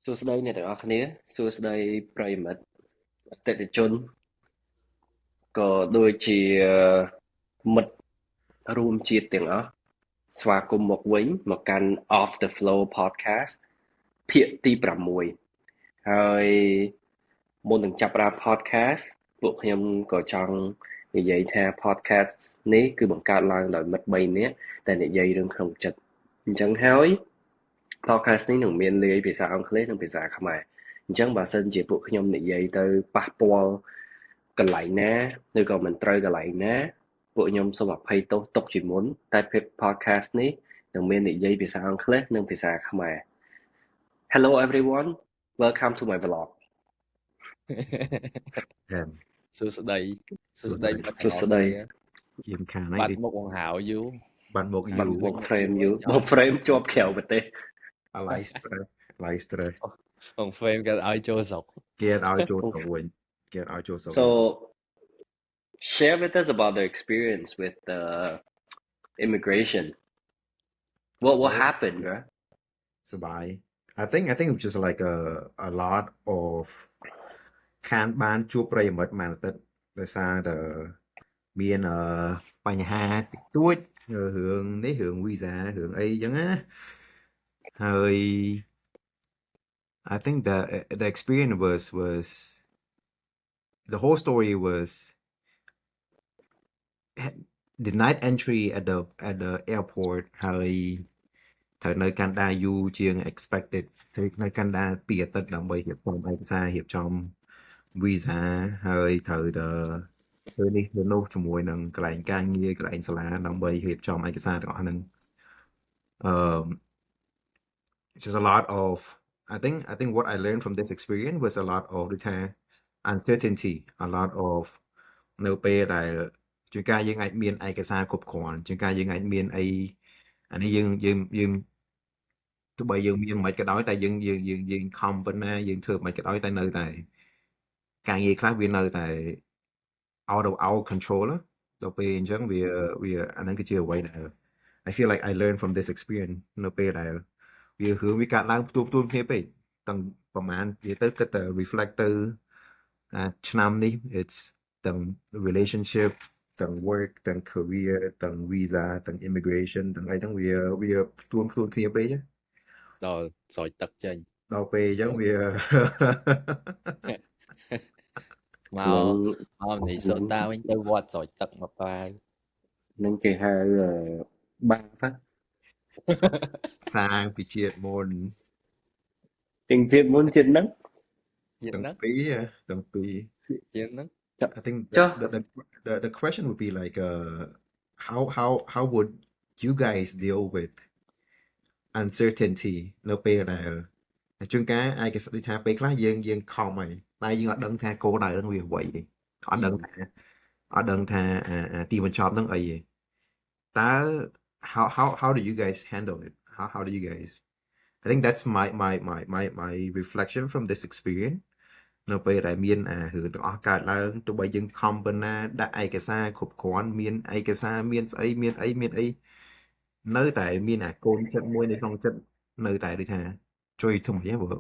សួស្តីអ្នកទាំងអស់គ្នាសួស្តីប្រិយមិត្តអតិថិជនក៏ដូចជាមិត្តរួមជាតិទាំងអស់ស្វាគមន៍មកវិញមកកាន់ Off the Flow Podcast ភាគទី6ហើយមុននឹងចាប់ផ្ដើម podcast ពួកខ្ញុំក៏ចង់និយាយថា podcast នេះគឺបង្កើតឡើងដោយមិត្ត3នាក់តែនិយាយរឿងក្នុងចិត្តអញ្ចឹងហើយ podcast នេះនឹងមានលាយភាសាអង់គ្លេសនិងភាសាខ្មែរអញ្ចឹងបើសិនជាពួកខ្ញុំនិយាយទៅប៉ះពាល់កន្លែងណាឬក៏មិនត្រូវកន្លែងណាពួកខ្ញុំសូមអភ័យទោសទុកជាមុនតែ podcast នេះនឹងមាននិយាយភាសាអង់គ្លេសនិងភាសាខ្មែរ Hello everyone welcome to my vlog សួស្តីមិត្តសួស្តីយើងខាងនេះ បាត់មុខបង្ហៅយូរ បាត់មុខយូរ មក frame យូរមក frame ជាប់ក្រៅប្រទេស live stress បង frame គេឲ្យចូលស្រុក គេឲ្យចូលស្រុកវិញគេឲ្យចូលស្រុក So share with us about the experience with the immigration what happened bro សบาย I think it was just like a lot of ខានបានជួបប្រិយមិត្តមួយអាទិត្យដោយសារតែមានបញ្ហាតិចតួចរឿងនេះរឿង visa រឿងអីចឹងណាហើយ I think the experience was the whole story was the night entry at the airport ហើយត្រូវនៅកាណាដាយូរជាង expected នៅកាណាដា2អាទិត្យដើម្បីរៀបចំឯកសាររៀបចំ visa ហើយត្រូវធ្វើនេះធ្វើនោះជាមួយនឹងកន្លែងការងារកន្លែងសាលាដើម្បីរៀបចំឯកសារទាំងអស់ហ្នឹង it's just a lot of I think what I learned from this experience was a lot of the uncertainty a lot of នៅពេលដែលជួនកាលយើងអាចមានឯកសារគ្រប់គ្រាន់ជួនកាលយើងអាចមានអីអានេះយើងទោះបីយើងមានមិនក៏ដោយតែយើងខំប៉ុណ្ណាយើងធ្វើមិនក៏ដោយតែនៅតែការងារខ្លះវានៅតែ out of our control ដល់ពេលអញ្ចឹងវាអាហ្នឹងគឺជាអ្វីដែល I feel like I learned from this experience នៅពេលដែលវាកាត់ឡើងផ្ទួមគ្នាពេកទាំងប្រហែលវាទៅគិតតែ reflect ទៅឆ្នាំនេះ it's ទាំង relationship ទាំង work ទាំង career ទាំង visa ទាំង immigration ទាំងអីហ្នឹងវាផ្ទួមគ្នាពេកដល់ស្រោចទឹកចេញ ដល់ពេលអញ្ចឹងវា មកនេះសូតាវិញទៅវត្តស្រោចទឹកមកប៉ាវ នឹងគេហៅបាប សាងពីជាតិមុន ទាំងទៀតមុនជាតិហ្នឹង ទាំងពីរជាងហ្នឹង I think the question would be like how would you guys deal with uncertainty នៅពេលដែលជួនកាលឯកសារដូចថាពេលខ្លះយើងខំហើយតែយើងអត់ដឹងថាគោលដៅហ្នឹងវាអ្វីទេអត់ដឹងថាទីបញ្ចប់ហ្នឹងអីទេតើ how do you guys handle it how do you guys I think that's my reflection from this experience នៅពេលដែលមានរឿងទាំងអស់កើតឡើងទោះបីយើងខំប៉ុណ្ណាដាក់ឯកសារគ្រប់គ្រាន់មានឯកសារមានស្អីមានអីនៅតែមានកូនចិត្តមួយនៅក្នុងចិត្តនៅតែដូចថាជួយធំយ៉ាងបើ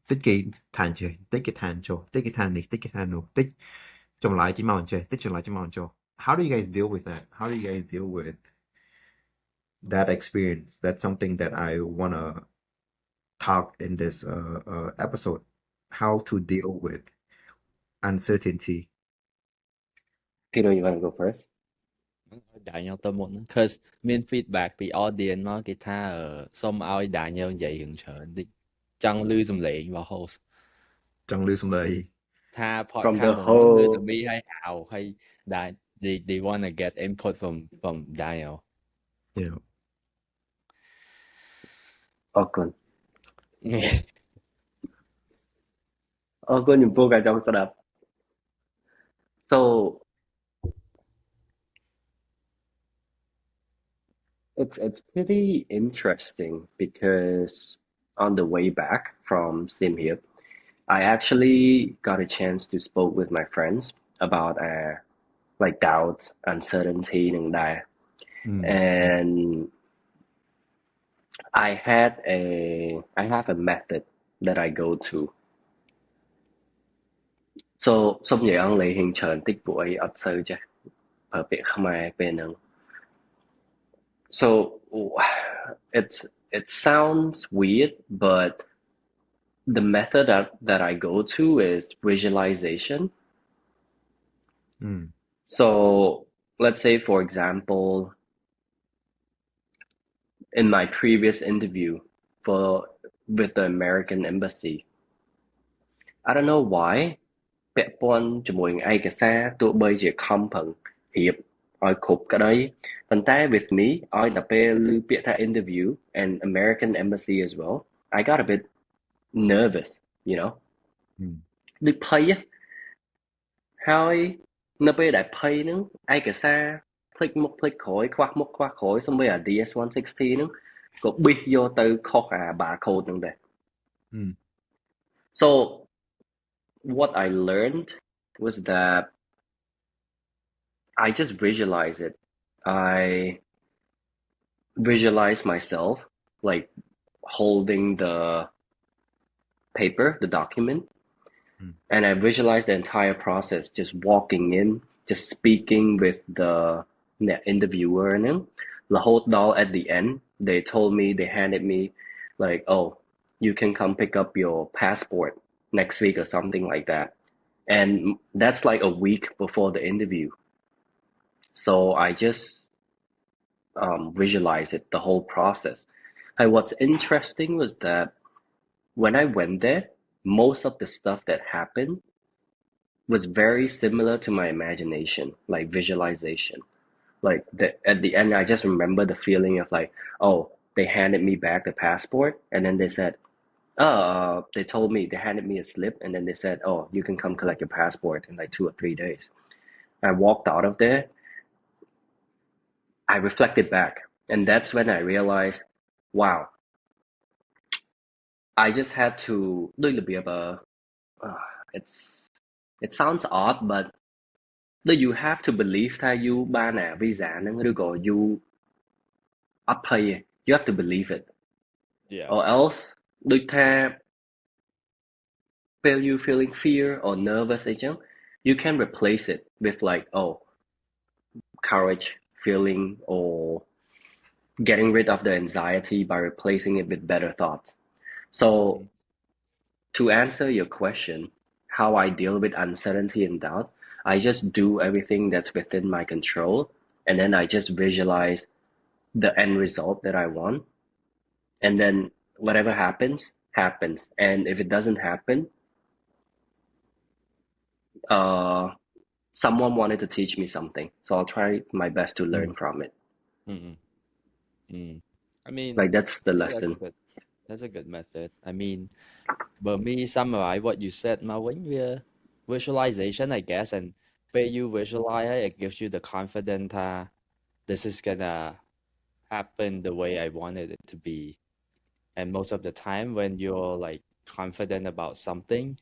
តិចគេថាចេះតិចគេថាចុះតិចគេថានេះតិចគេថានោះតិចចម្លើយជាមកអញ្ចេះតិចចម្លើយជាមកអញ្ចុះ how do you guys deal with that how do you guys deal with that experience that's something that I want to talk in this episode how to deal with uncertainty Peter you want to go first ដាញ់ទៅមុន cause មាន feedback ពី audience មកគេថាសូមឲ្យដាញ់និយាយរឿងច្រើនតិចចង់លឺសំឡេងរបស់ host ចង់លឺសំឡេងថា podcast មកគឺតែមីឲ្យហើយ they want to get input from Daniel yeah អរគុណចំពោះការចង់ស្ដាប់ so it's pretty interesting because on the way back from Siem Reap I actually got a chance to spoke with my friends about like doubts uncertainty and that and I have a method that I go to. So xong vậy ông lại hiện trường tích buổi ở sơ chứ ở biệt Khmer bên năng. So it sounds weird, but the method that I go to is visualization. So let's say, for example, in my previous interview with the American Embassy, I don't know why ពាក់ព័ន្ធជាមួយនឹងឯកសារទោះបីជាខំប្រឹងរៀបឲ្យគ្រប់ក្តីប៉ុន្តែ with me ឲ្យតែពេលឮពាក្យថា interview and American Embassy as well, I got a bit nervous, you know. ដូចភ័យហើយនៅពេលដែលភ័យហ្នឹងឯកសារផ្លេចមុខផ្លេចក្រោយខ្វះមុខខ្វះក្រោយសូម្បីអា DS160 ហ្នឹងក៏ប៊ីសយកទៅខុសអា barcode ហ្នឹងដែរ So what I learned was that I just visualize it. I visualize myself like holding the paper, the document, and I visualize the entire process, just walking in, just speaking with the interviewer. And the whole doll at the end, they told me, they handed me like, oh, you can come pick up your passport next week or something like that. And that's like a week before the interview. So I just visualize it, the whole process. And what's interesting was that when I went there, most of the stuff that happened was very similar to my imagination, like visualization. Like at the end, I just remember the feeling of like, oh, they handed me back the passport, and then they said, they told me, they handed me a slip, and then they said, oh, you can come collect your passport in like 2 or 3 days. I walked out of there. I reflected back, and that's when I realized, wow, I just had to do a bit of it sounds odd, but you have to believe that you បានអា visa ហ្នឹងឬក៏ you អត់ភ័យ you have to believe it. Yeah. Or else ដូចថា ពេល you feeling fear or nervous អីចឹង you can replace it with like, oh, courage feeling or getting rid of the anxiety by replacing it with better thoughts. So to answer your question, how I deal with uncertainty and doubt, I just do everything that's within my control, and then I just visualize the end result that I want, and then whatever happens, happens. And if it doesn't happen, someone wanted to teach me something, so I'll try my best to learn from it. I mean, Like that's the lesson. That's a good method. I mean, but me summarize what you said, Marvin, visualization, I guess, and when you visualize it, it gives you the confidence that this is gonna happen the way I wanted it to be. And most of the time, when you're like confident about something,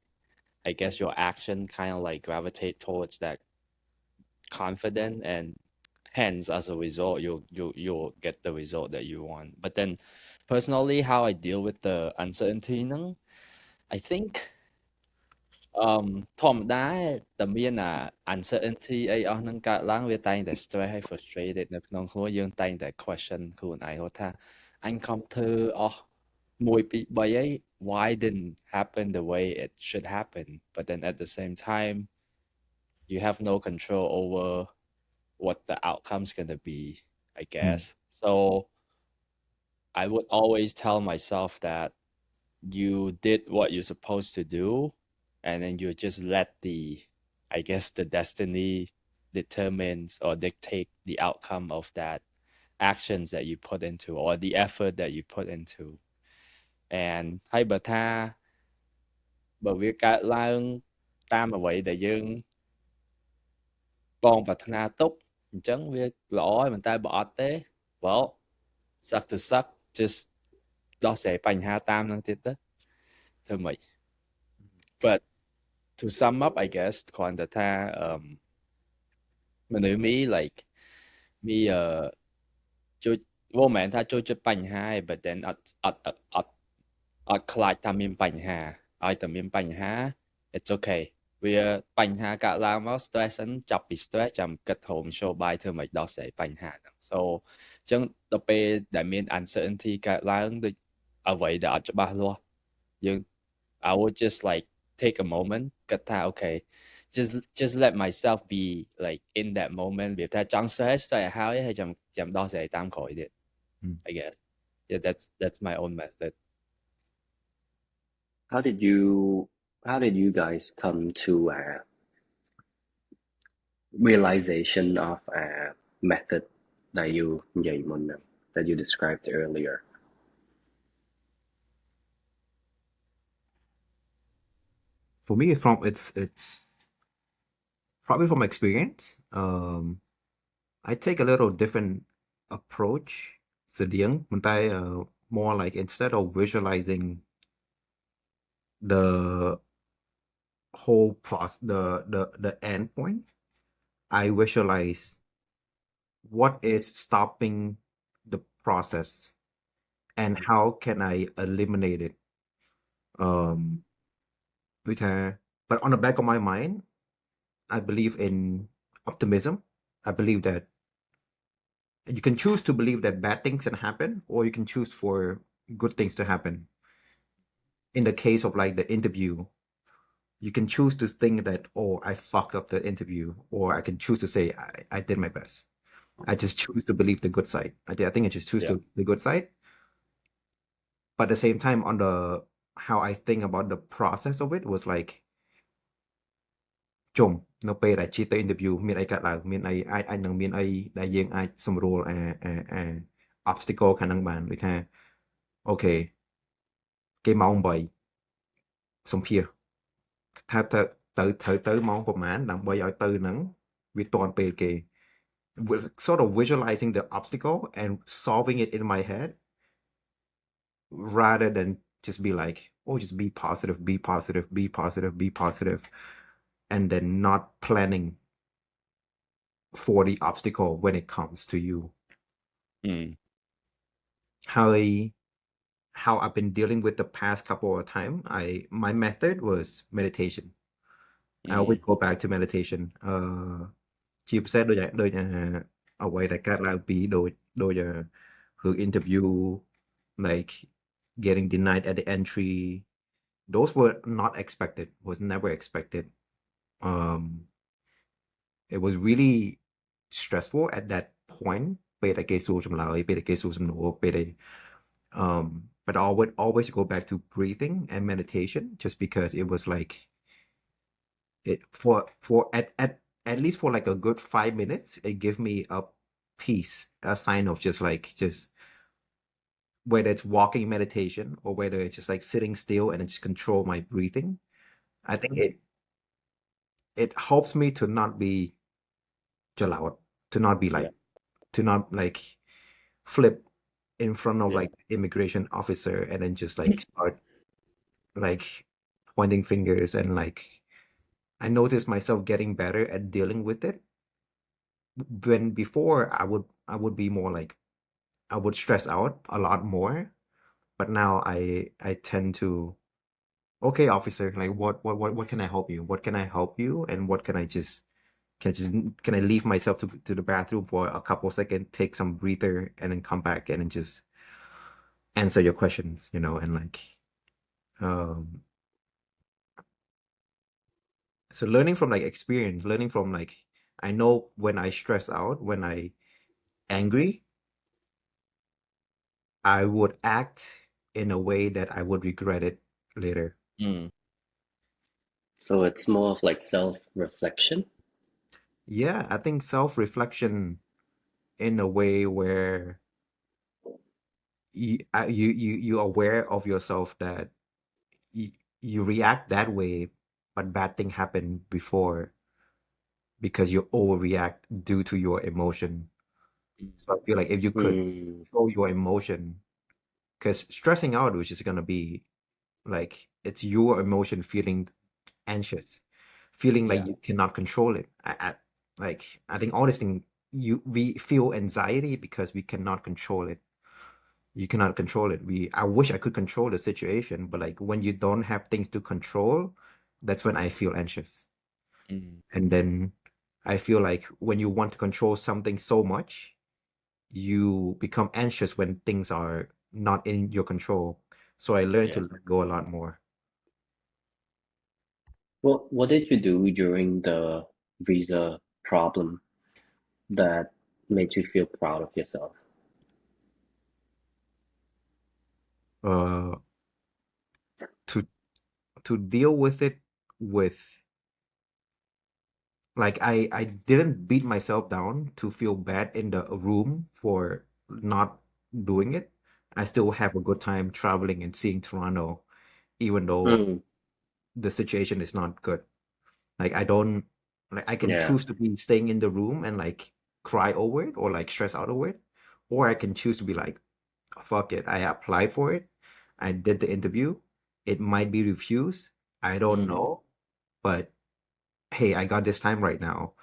I guess your action kind of like gravitate towards that confident, and hence as a result, you'll get the result that you want. But then, personally, how I deal with the uncertainty, I think ធម្មតាតែមានអា uncertainty អីអស់ហ្នឹងកើតឡើងវាតែងតែ stress ហើយ frustrated នៅក្នុងខ្លួនយើងតែងតែ question ខ្លួនឯងថាអញខំធ្វើអស់1 2 3អី why didn't happen the way it should happen, but then at the same time you have no control over what the outcome's going to be, I guess. So I would always tell myself that you did what you're supposed to do, and then you just let the destiny determines or dictate the outcome of that actions that you put into, or the effort that you put into. And ហើយបើវាកើតឡើងតាមអ្វីដែលយើងបងប្រាថ្នាទុកអញ្ចឹងវាល្អហើយប៉ុន្តែបើអត់ទេ well suck to suck, just ដោះស្រាយបញ្ហាតាមនឹងទៀតទៅធ្វើម៉េច but to sum up, I guess គ្រាន់តែថាមនុស្សមី like មីជួយមិនមែនថាចូលចិត្តបញ្ហា but then អត់ អត់ខ្លាចថាមានបញ្ហាឲ្យតែមានបញ្ហា it's okay វាបញ្ហាកើតឡើងមក stress ហ្នឹងចាប់ពី stress ចាំគិតហូម show បាយធ្វើមិនដោះស្រាយបញ្ហាហ្នឹង so អញ្ចឹងដល់ពេលដែលមាន uncertainty កើតឡើងដូចអ្វីដែលអត់ច្បាស់លាស់យើង I would just like take a moment គិតថា okay just let myself be like in that moment វាថាចង់ stress តែហើយចាំដោះស្រាយតាមក្រោយទៀត I guess yeah that's my own method How did you guys come to a realization of a method that you that you described earlier? For me, it's probably from experience. I take a little different approach. More like instead of visualizing the whole process, the end point, I visualize what is stopping the process and how can I eliminate it. But on the back of my mind, I believe in optimism. I believe that you can choose to believe that bad things can happen, or you can choose for good things to happen. In the case of like the interview, you can choose to think that, oh, I fucked up the interview, or I can choose to say I did my best. I just choose to believe the good side. I think I just choose the good side. But at the same time, on the how I think about the process of it was like ជុំនៅពេលដែលជីទៅ interview មានអីកើតឡើងមានអីអាចនឹងមានអីដែលយើងអាចសម្រួលobstacle ខាងហ្នឹងបានដូចថាអូខេគេម៉ោង8សម្ភារថាទៅម៉ោងប្រហែលដើម្បីឲ្យទៅហ្នឹងវាតាន់ពេលគេ sort of visualizing the obstacle and solving it in my head rather than just be like oh just be positive and then not planning for the obstacle when it comes to you. How I've been dealing with the past couple of times, my method was meditation. I always go back to meditation. ជាពិសេសដូចអ្វីដែលកើតឡើងពីដូចគឺ interview like getting denied at the entry. Those were not expected, was never expected. It was really stressful at that point. But I would always go back to breathing and meditation just because it was like it for at least for like a good 5 minutes, it gave me a peace, a sign of just whether it's walking meditation or whether it's just like sitting still and just control my breathing. I think it helps me to not be jalawat, to not be like to not like flip in front of like immigration officer and then just like start like pointing fingers and like I noticed myself getting better at dealing with it. When before I would be more like I would stress out a lot more, but now I tend to okay officer like what can I help you? What can I help you and what can I just can I leave myself to the bathroom for a couple of seconds, take some breather and then come back and then just answer your questions, you know, and like so learning from like experience, learning from like I know when I stress out, when I angry, I would act in a way that I would regret it later. So it's more of like self-reflection? Yeah, I think self-reflection in a way where you're aware of yourself that you react that way, but bad thing happened before because you overreact due to your emotion. So I feel like if you could control your emotion, because stressing out is just gonna be like it's your emotion feeling anxious, feeling like you cannot control it. I think all this thing we feel anxiety because we cannot control it. You cannot control it. I wish I could control the situation, but like when you don't have things to control, that's when I feel anxious. And then I feel like when you want to control something so much, you become anxious when things are not in your control. So I learned Yeah. to let go a lot more. What did you do during the visa problem that made you feel proud of yourself? Uh, to deal with it with like I didn't beat myself down to feel bad in the room for not doing it. I still have a good time traveling and seeing Toronto, even though Mm, the situation is not good. Like I don't like I can yeah. choose to be staying in the room and like cry over it or like stress out over it, or I can choose to be like, fuck it, I applied for it, I did the interview, it might be refused, I don't know, but hey, I got this time right now.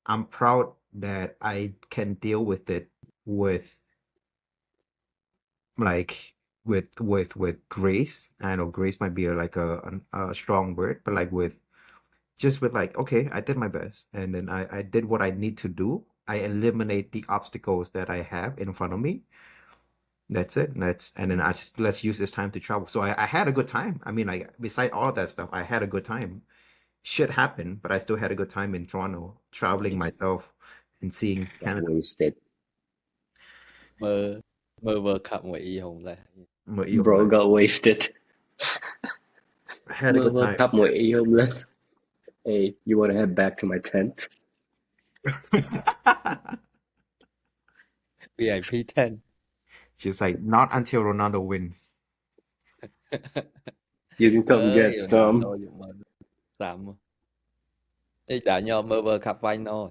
I'm proud that I can deal with it with like with grace. I know grace might be like a strong word, but like with just with like, okay, I did my best, and then I did what I need to do. I eliminate the obstacles that I have in front of me. That's it. And then I just let's use this time to travel. So I had a good time. I mean, like beside all of that stuff, I had a good time. Shit happened, but I still had a good time in Toronto, traveling myself and seeing Got Canada. wasted. Mơ mơ World Cup ngoài y hùng là Mà yêu Bro là got wasted. had a good World time. Cup more homeless. Hey, you want to head back to my tent? VIP 10. She's like, not until Ronaldo wins. You can come get some. Ronaldo dùng mơ làm Ý đã nhau mơ World Cup final.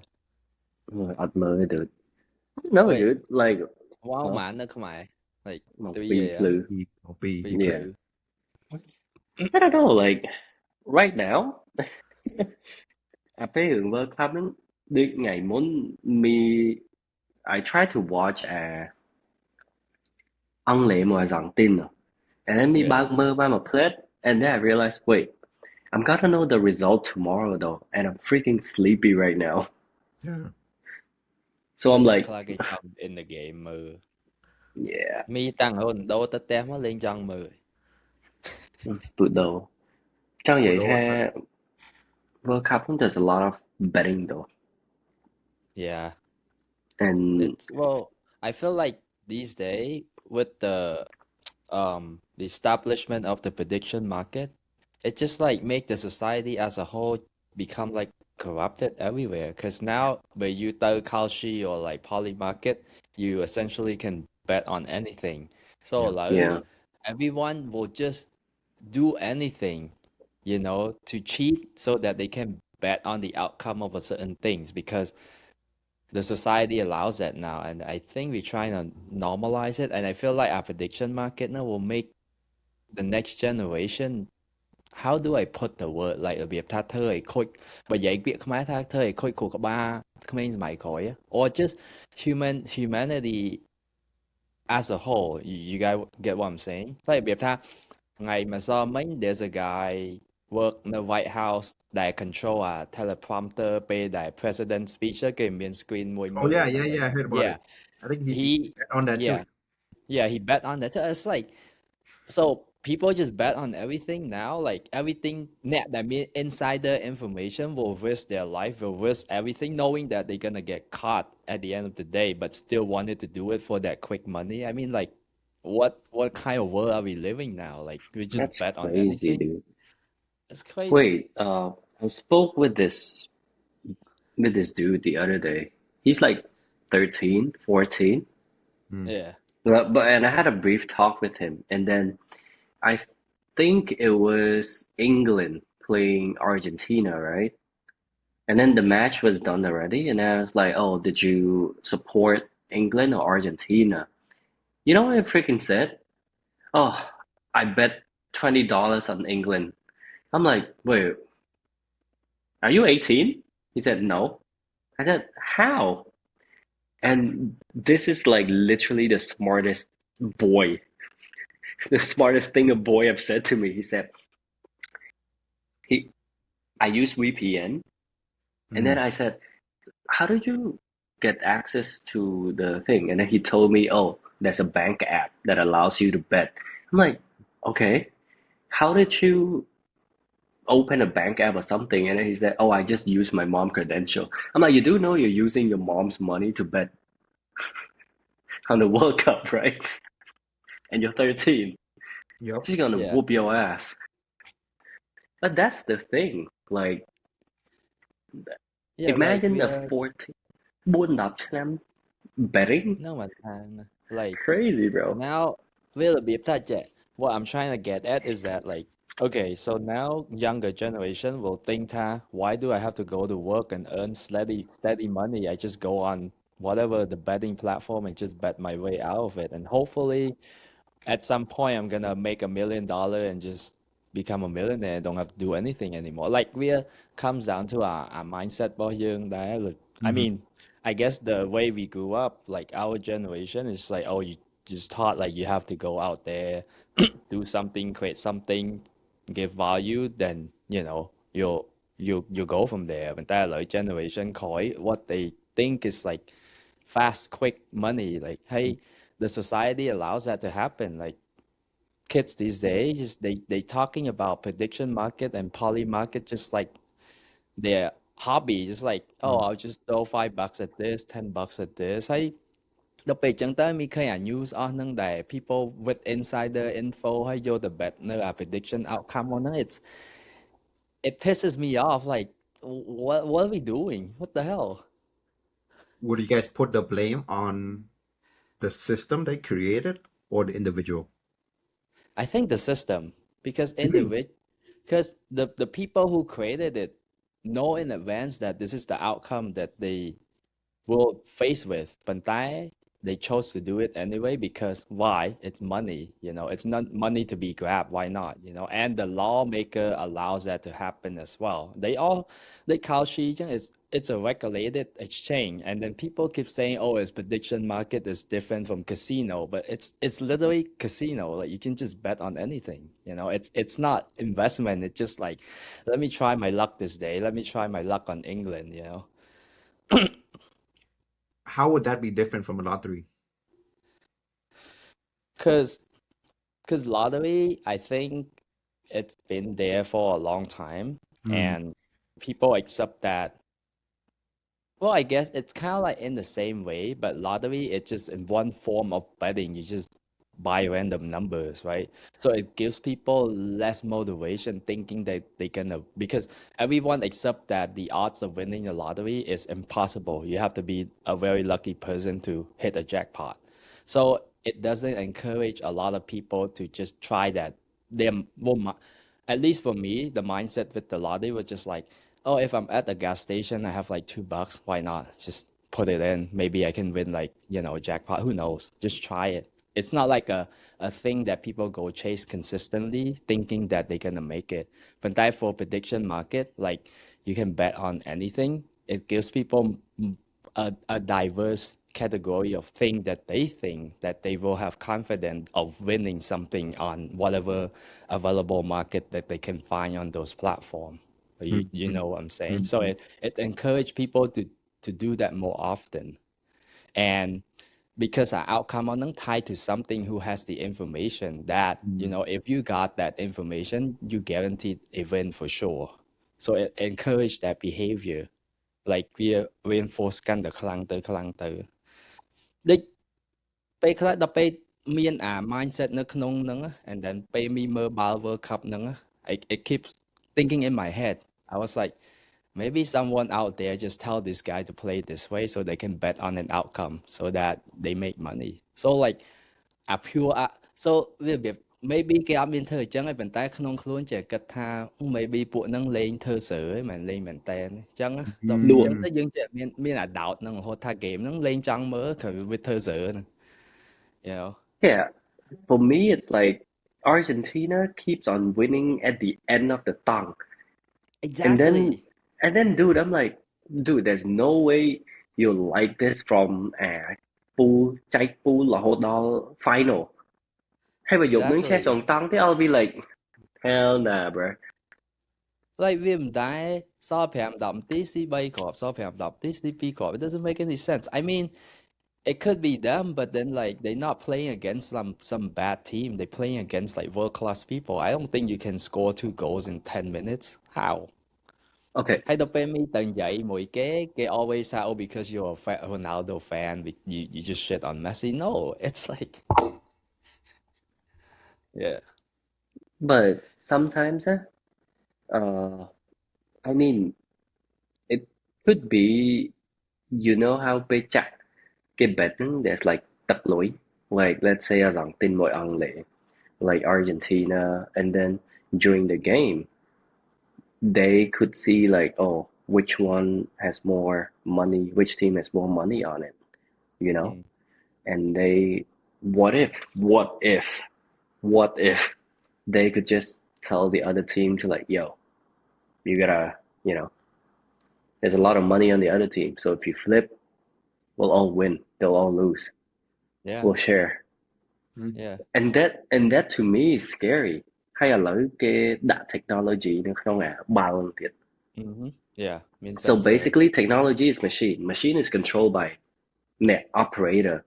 I'd murder, dude. No, Wait, dude. Like, wow huh? mãn nữa không mày? Like, Một tuy pi gì á? flu. Be Vì Yeah. blue. I don't know. Like, right now, à, cái hưởng World Cup đó, đi ngày muốn I try to watch only more Argentina, and then me Yeah. back mơ by my plate, and then I realized, wait, I'm gonna know the result tomorrow though, and I'm freaking sleepy right now. yeah. So I'm like, Clark cái trong in the game mơ. yeah, Mi tăng hơn đâu tất tém nó lên trong mơ. tụi đầu. Trong Của vậy đâu ha, World Cup there's a lot of betting though, Yeah. and It's well, I feel like these days with the establishment of the prediction market, it just like make the society as a whole become like corrupted everywhere. Because now when you do Kalshi or like Poly market, you essentially can bet on anything. So Yeah. like yeah, everyone will just do anything, to cheat so that they can bet on the outcome of a certain things because the society allows that now, and I think we're trying to normalize it. And I feel like our prediction market now will make the next generation. How do I put the word like របៀបថាធ្វើឲ្យខូចបើនិយាយពាក្យខ្មែរថាធ្វើឲ្យខូចខួរក្បាលក្មេងសម័យក្រោយ or just humanity as a whole. You guys get what I'm saying? Like របៀបថាថ្ងៃម្សិលមិញ there's a guy work in the White House ដែល control teleprompter ពេលដែល president speech គេមាន screen មួយ Oh មើល yeah. I heard about yeah it. I think he he bet on that too. yeah he bet on that. It's like so people just bet on everything now. Like everything net that mean insider information will risk their life, will risk everything, knowing that they're gonna get caught at the end of the day, but still wanted to do it for that quick money. I mean, like, what kind of world are we living now? Like we just that's bet on crazy, anything. dude. It's crazy. Wait, I spoke with this dude the other day. He's like 13, 14. Yeah. But and I had a brief talk with him, and then I think it was England playing Argentina, right? And then the match was done already, and I was like, "Oh, did you support England or Argentina?" You know what I freaking said? "Oh, I bet $20 on England." I'm like, "Wait, are you 18?" He said, "No." I said, "How?" And this is like literally the smartest boy, the smartest thing a boy have said to me. He said, I use VPN, and then I said, how did you get access to the thing? And then he told me, oh, there's a bank app that allows you to bet. I'm like, okay, how did you open a bank app or something? And then he said, oh, I just use my mom credential. I'm like, you do know you're using your mom's money to bet on the World Cup, right? And you're 13. Yep. She's gonna Yeah. whoop your ass. But that's the thing. Like, Yeah, like imagine we a are 14 4-10 betting. no mà thằng like Crazy, bro. now really be that what I'm trying to get at is that like okay, so now younger generation will think why do I have to go to work and earn steady money? I just go on whatever the betting platform and just bet my way out of it. And hopefully at some point I'm gonna make $1 million and just become a millionaire, don't have to do anything anymore. Like comes down to our mindset bao dương đấy. I mean, I guess the way we grew up, like our generation is like, oh, you just taught like you have to go out there, do something, create something, give value, then you go from there. But that like generation khỏi what they think is like fast, quick money. Like, hey, the society allows that to happen. Like kids these days, they talking about prediction market and poly market just like their hobby. Just like, oh, I'll just throw $5 at this, $10 at this. Hey, đặc biệt chẳng tới mi khi news on nâng đại people with insider info hay vô the bet no prediction outcome on it. It pisses me off. Like, what are we doing? What the hell? Would you guys put the blame on the system they created or the individual? I think the system because Really? because the people who created it know in advance that this is the outcome that they will face with. But they chose to do it anyway because why? It's money, it's not money to be grabbed. Why not? And the lawmaker allows that to happen as well. They call it's a regulated exchange. And then people keep saying, oh, it's prediction market is different from casino, but it's literally casino. Like you can just bet on anything. It's not investment. It's just like, let me try my luck this day. Let me try my luck on England. How would that be different from a lottery? Cause lottery, I think it's been there for a long time and people accept that. Well, I guess it's kind of like in the same way, but lottery, it's just in one form of betting. You just buy random numbers, right? So it gives people less motivation thinking that they can, because everyone accept that the odds of winning the lottery is impossible. You have to be a very lucky person to hit a jackpot. So it doesn't encourage a lot of people to just try that. At least for me, the mindset with the lottery was just like, oh, if I'm at a gas station, I have like $2, why not? Just put it in. Maybe I can win like, a jackpot. Who knows? Just try it. It's not like a thing that people go chase consistently thinking that they're gonna make it. But that for prediction market, like you can bet on anything. It gives people a diverse category of thing that they think that they will have confidence of winning something on whatever available market that they can find on those platforms. You know what I'm saying? So it encouraged people to do that more often. And because our outcome are tied to something who has the information that, if you got that information, you guaranteed a win for sure. So it encouraged that behavior. Like we reinforce កាន់តែខ្លាំងទៅដូចពេលខ្លះដល់ពេលមានអា mindset នៅក្នុងហ្នឹង and then ពេលមើលបាល់ World Cup ហ្នឹង it keeps thinking in my head. I was like, maybe someone out there just tell this guy to play this way so they can bet on an outcome so that they make money. So like a pure so វារបៀប maybe គេអត់មានធ្វើអញ្ចឹងឯងប៉ុន្តែក្នុងខ្លួនចេះគិតថា maybe ពួកហ្នឹងលេងធ្វើស្រើឯងមិនលេងមែនតើអញ្ចឹងដល់ពេលអញ្ចឹងទៅយើងចេះមានអា doubt ហ្នឹងរហូតថា game ហ្នឹងលេងចង់មើលគឺវាធ្វើស្រើហ្នឹង Yeah, for me, it's like Argentina keeps on winning at the end of the tongue. Exactly. And then, dude, I'm like, dude, there's no way you like this from pool ចែក pool រហូតដល់ final ហើយបើយកនឹងចេះ exactly ចង់តង់ទេ I'll be like hell nah bro like វាមិនដែរសល់5 10នាទីស៊ី3គ្រាប់សល់5 10នាទីស៊ី2គ្រាប់ it doesn't make any sense I mean it could be them but then like they're not playing against some bad team they're playing against like world class people I don't think you can score 2 goals in 10 minutes how okay ហើយដល់ពេលមីទៅនិយាយមួយគេ always say oh because you're a Ronaldo fan you just shit on Messi no it's like yeah but sometimes I mean it could be you know how big chắc cái bet there's like tập lỗi like let's say rằng tin mỗi ông lệ like Argentina and then during the game they could see like oh which one has more money which team has more money on it you know Mm. and they what if they could just tell the other team to like yo you gotta you know there's a lot of money on the other team so if you flip we'll all win they'll all lose yeah we'll share yeah and that to me is scary ហើយឥឡូវគេដាក់ technology នៅក្នុងអាបាល់ទៀត yeah មាន so sensor basically technology is machine is controlled by net operator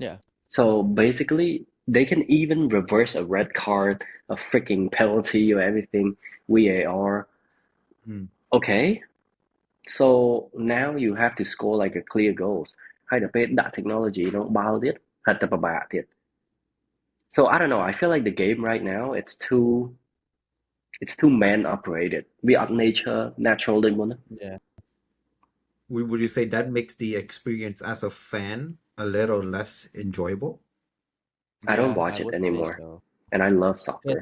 yeah so basically they can even reverse a red card a freaking penalty or everything VAR okay so now you have to score like a clear goals ហើយដល់ពេលដាក់ technology ក្នុងបាល់ទៀតហើយតែពិបាកទៀត so I don't know I feel like the game right now it's too man operated we are nature natural ដូចមុន yeah Would you say that makes the experience as a fan a little less enjoyable? I don't yeah watch I it would say anymore so and I love but soccer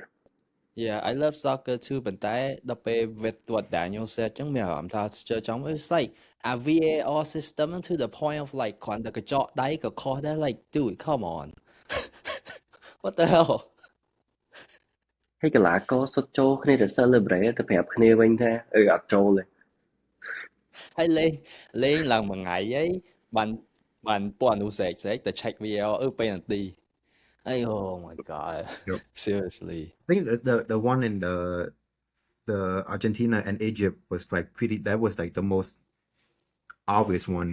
yeah I love soccer too ប៉ុន្តែដល់ពេល with what Daniel said ចឹងមានអារម្មណ៍ថាជឿចង់ it's like a VAR system to the point of like គ្រាន់តែកញ្ចក់ដៃក៏ខុសដែរ like dude come on what the hell ហើយកីឡាករសុទ្ធចូលគ្នាទៅ celebrate ទៅប្រាប់គ្នាវិញថាអត់ចូលទេ ហើយលេងឡើងមួយថ្ងៃអីបានពណ៌នោះស្រែកទៅ check VAR 2នាទី Hey, oh my God. Yep. Seriously. I think the one in the Argentina and Egypt was like that was like the most obvious one.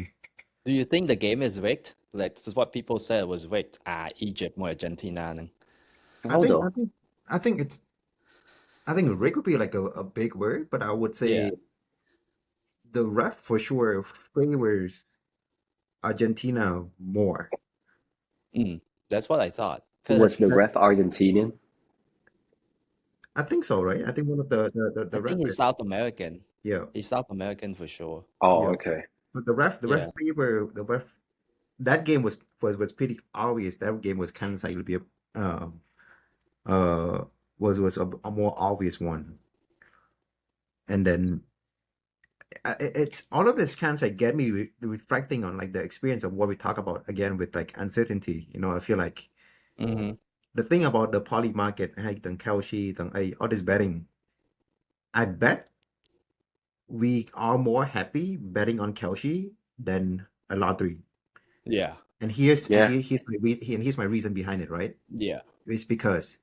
Do you think the game is rigged? Like, this is what people said was rigged. Egypt more Argentina. I think rig would be like a big word, but I would say Yeah. the ref for sure favors Argentina more. That's what I thought. Was the ref Argentinian? I think so, right? I think one of the I think he's South American. Yeah. He's South American for sure. Oh, Yeah. okay. But the ref favor the ref. That game was pretty obvious. That game was kind of like be was a more obvious one. And then it's all of this kind of like get me reflecting on like the experience of what we talk about again with like uncertainty. You know, I feel like the thing about the poly market, all this betting, I bet we are more happy betting on Kelshi than a lottery. Yeah. And here's my reason behind it, right? Yeah. It's because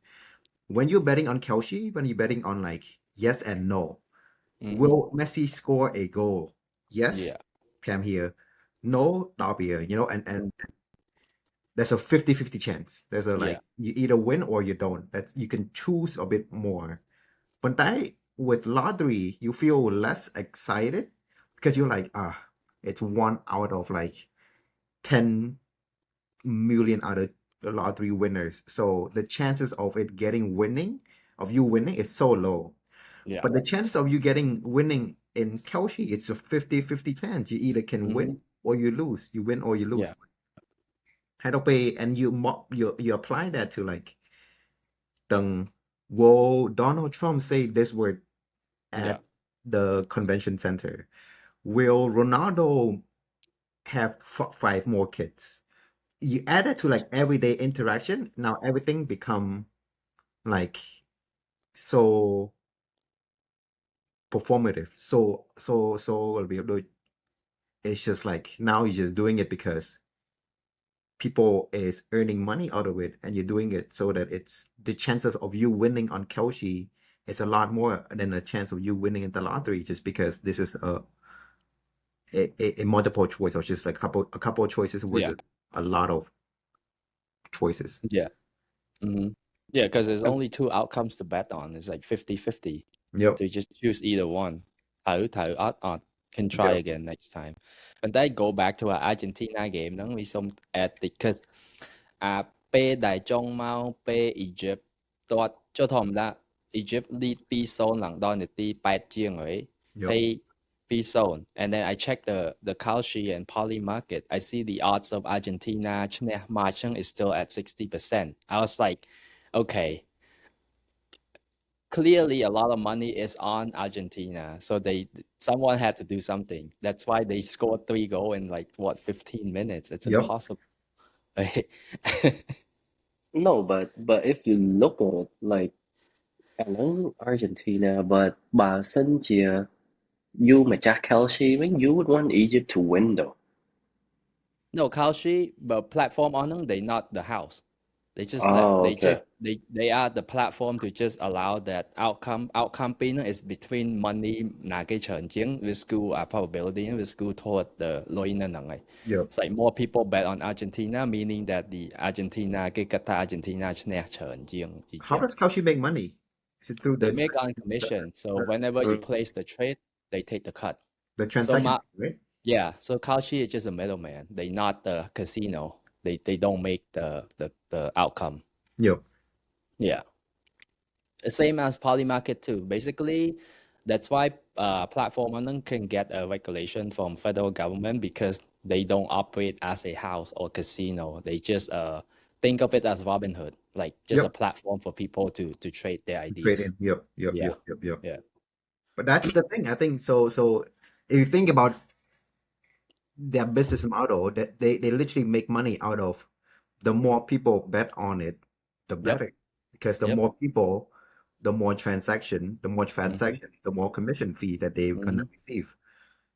when you're betting on Kelshi, when you're betting on like yes and no, will Messi score a goal? Yes, Pam here. No, Dabia, you know, and there's a 50-50 chance. There's a like you either win or you don't. That's you can choose a bit more. But with lottery, you feel less excited because you're like, it's 1 out of like 10 million out of the lottery winners. So the chances of it of you winning is so low. Yeah. But the chances of you winning in Kelshi, it's a 50-50 chance. You either can win or you lose. You win or you lose. And you apply that to like will Donald Trump say this word at the convention center? Will Ronaldo have 5 more kids? You add it to like everyday interaction. Now everything become like so performative. So it's just like now you're just doing it because people is earning money out of it, and you're doing it so that it's the chances of you winning on Kalshi is a lot more than a chance of you winning in the lottery, just because this is a multiple choice, or just like a couple of choices Yeah. versus a lot of choices. Yeah. Mm-hmm. Yeah, because there's only two outcomes to bet on. It's like 50-50. Yep. So you just choose either one. Thử odd can try Yep. again next time. And then go back to our Argentina game ហ្នឹងវាសុំ add because ពេលដែលចុងមកពេល Egypt ទាត់ចុះធម្មតា Egypt lead 2-0 ឡើងដល់នាទី8ជាងហើយ Yep. ហើយ2-0 and then I check the Kalshi and Poly market. I see the odds of Argentina ឈ្នះ match ហ្នឹង is still at 60%. I was like, okay, clearly a lot of money is on Argentina, so someone had to do something. That's why they scored 3 goals in like 15 minutes. It's Yep. impossible. No, but if you look at it, like I know Argentina, but bà sân chìa you mà chắc Kelsey, I mean, you would want Egypt to win though. No, Kalshi, but platform on them, they not the house. They just Oh, okay. they are the platform to just allow that outcome being is between money na cái trận chiến with school probability with school toward the loin năng ấy. Yep. It's like more people bet on Argentina, meaning that the Argentina cái Qatar Argentina ឈ្នះtrận chiến. How does Kalshi make money? Is it through They the make on commission. So whenever you place the trade, they take the cut. the transaction, So right? yeah, so Kalshi is just a middleman. They not the casino. They don't make the outcome. Yep. Yeah. The same as Poly market too. Basically, that's why platform on them can get a regulation from federal government because they don't operate as a house or casino. They just think of it as Robinhood, like just Yep. a platform for people to trade their Trade ideas. in. Yep. Yep. Yeah. Yep. Yep. Yep. Yeah. But that's the thing. I think so. So if you think about their business model, that they literally make money out of the more people bet on it, the better. Because the Yep. more people, the more transaction, the more commission fee that they're gonna receive.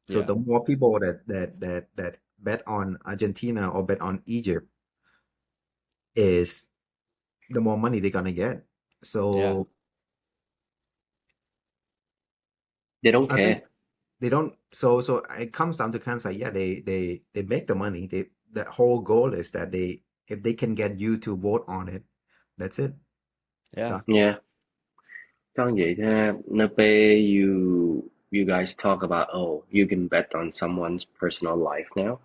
So Yeah. the more people that bet on Argentina or bet on Egypt is the more money they're gonna get. So Yeah. They don't I care. think they don't. So it comes down to Kansai. Yeah, they make the money. The whole goal is that if they can get you to vote on it, that's it. Yeah. Yeah. Con vậy ha, you guys talk about, oh, you can bet on someone's personal life now.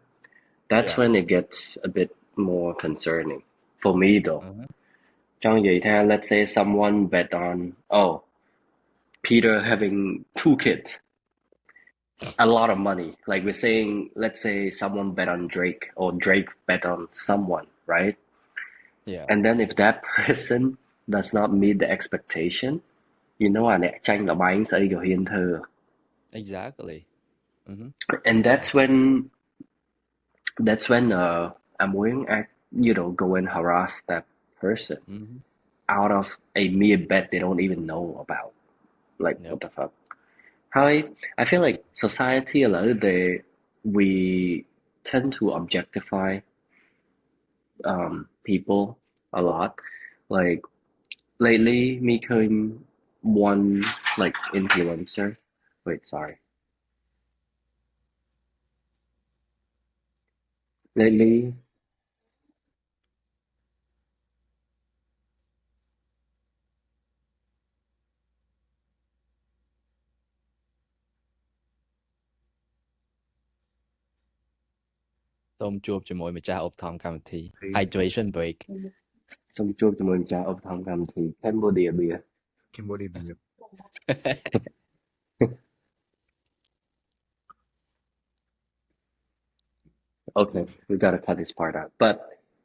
That's Yeah. when it gets a bit more concerning for me though. Uh-huh. Con vậy ha, let's say someone bet on, oh, Peter having 2 kids, a lot of money. Like we're saying, let's say someone bet on Drake or Drake bet on someone, right? Yeah. And then if that person does not meet the expectation, you know, anh tranh là bánh sẽ go hiện thừa. Exactly. Mm-hmm. And that's when I'm willing to, go and harass that person Mm-hmm. out of a mere bet they don't even know about. Like, Yep. what the fuck? I feel like society a lot we tend to objectify people a lot. Like lately, meឃើញone like influencer. Wait, sorry. Lately, Tôm chuột ជាមួយម្ចាស់ឧបត្ថម្ភកម្មវិធី hydration break. trong chuột cho mình trả ốc thăm cầm thì Cambodia beer. Cambodia beer. Okay, we gotta cut this part out. But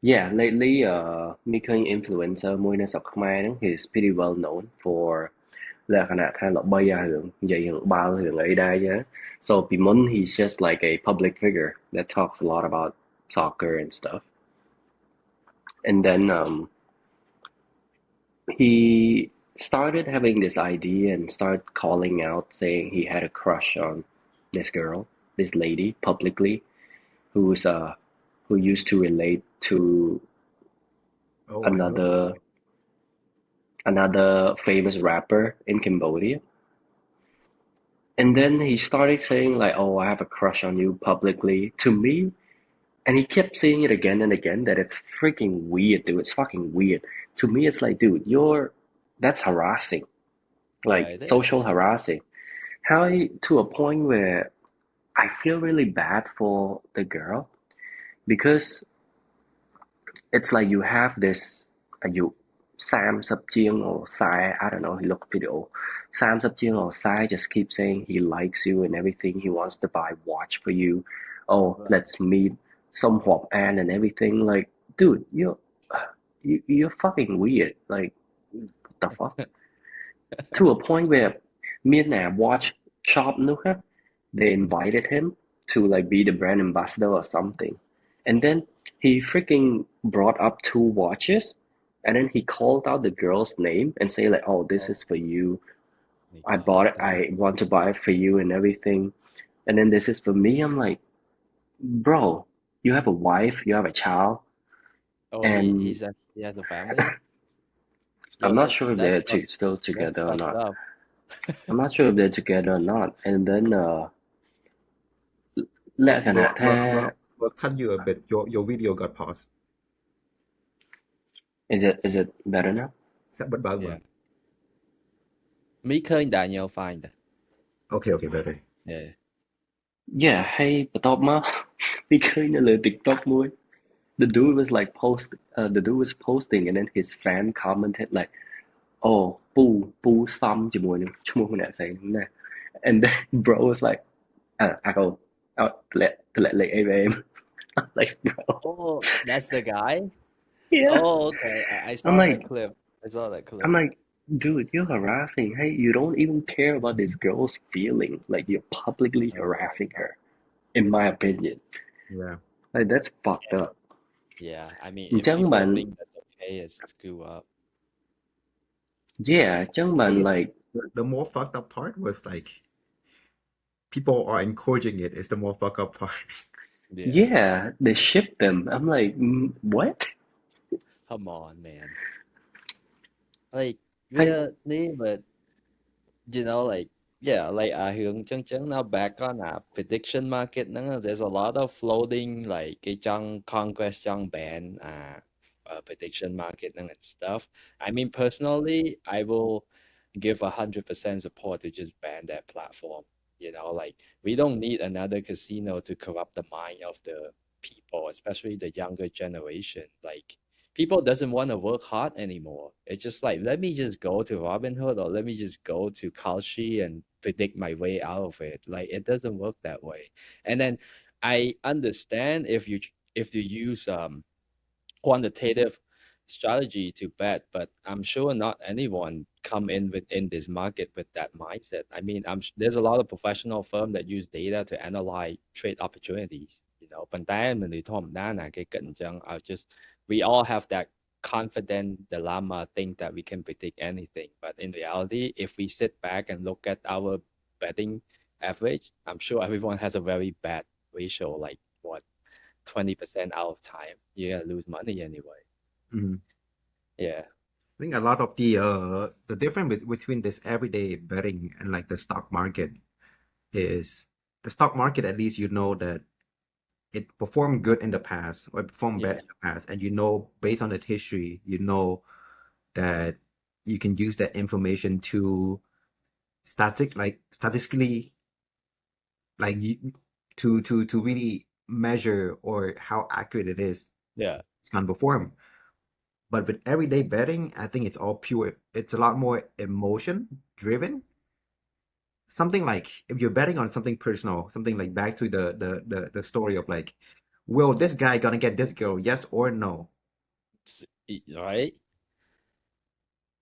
yeah, lately, Mikoin influencer Mui Na Sok Khmer he's pretty well known for លក្ខណៈថាល្បីអារឿងនិយាយរឿងបាល់រឿងអីដែរចឹង So Pimon he's just like a public figure that talks a lot about soccer and stuff. And then he started having this idea and started calling out saying he had a crush on this girl, this lady publicly, who's who used to relate to Oh, I know. another famous rapper in Cambodia. And then he started saying like, "Oh, I have a crush on you" publicly to me, and he kept saying it again and again that it's freaking weird, dude. It's fucking weird. To me, it's like, dude, that's harassing, Yeah, like it is. social harassing. To a point where I feel really bad for the girl because it's like you have this, you Sam Subjiang or Sai, I don't know, he looked video. Sam Subjiang or Sai just keep saying he likes you and everything. He wants to buy watch for you. Oh, Right. let's meet some Hop An and everything. Like, dude, you're fucking weird. Like, what the fuck? To a point where me and Nà watch Shop Nuka, they invited him to like be the brand ambassador or something. And then he freaking brought up two watches and then he called out the girl's name and say like, "Oh, this Oh is for you. my I God, bought it. that's I want to buy it for you and everything." And then this is for me. I'm like, bro, you have a wife, you have a child, oh and he has a family. I'm Yo, not sure if they're still that's together or fucked not. up. I'm not sure if they're together or not. And then และขณะ Well, แท้ well, well, well, cut you a bit. Your video got paused. is it better now? Sẽ bật báo Yeah. rồi. Mỹ khơi đã nhiều find. Okay, okay, better. Yeah. Yeah, ให้បន្ទាប់មកពីឃើញនៅលើ TikTok មួយ the dude was posting and then his fan commented like, "Oh, ពូសំជាមួយនឹងឈ្មោះម្នាក់ផ្សេងហ្នឹងណា." And then bro was like, "Ako ទម្លាក់លេខអីវិញ?" I'm like, bro. Oh, that's the guy? Yeah. Oh, okay. I I'm saw that like, clip. I saw that clip. I'm like, dude, you're harassing. Hey, you don't even care about this girl's feeling. Like, you're publicly harassing her, in my It's opinion. yeah. Like, that's fucked up. Yeah, I mean, if អញ្ចឹង people បាន think that's okay, it's screw up. Yeah អញ្ចឹងបាន I guess like the more fucked up part was like people are encouraging it. Is the more fucked up part. Yeah. yeah they ship them. I'm like, what? Come on, man. Like, Hey, yeah, but you know, like, yeah, like hướng chân chân now back on prediction market nữa, there's a lot of floating like cái trong conquest trong band prediction market and stuff. I mean, personally, I will give 100% support to just ban that platform. You know, like we don't need another casino to corrupt the mind of the people, especially the younger generation. Like people doesn't want to work hard anymore. It's just like let me just go to Robinhood or let me just go to Kalshi and predict my way out of it. Like it doesn't work that way. And then I understand if you use quantitative strategy to bet, but I'm sure not anyone come in within this market with that mindset. I mean, there's a lot of professional firm that use data to analyze trade opportunities. You know, but then mình thì thôi mình đá là cái cạnh chân. We all have that confident dilemma, think that we can predict anything. But in reality, if we sit back and look at our betting average, I'm sure everyone has a very bad ratio, like what 20% out of time, you're gonna lose money anyway. Mhm. Yeah. I think a lot of the difference between this everyday betting and like the stock market is the stock market, at least you know that it performed good in the past or performed bad Yeah. in the past, and you know based on its history, you know that you can use that information to statistically like to really measure or how accurate it is Yeah. it's gonna perform. But with everyday betting, I think it's all pure. It's a lot more emotion driven. Something like if you're betting on something personal, something like back to the story of like, will this guy gonna get this girl, yes or no? Right.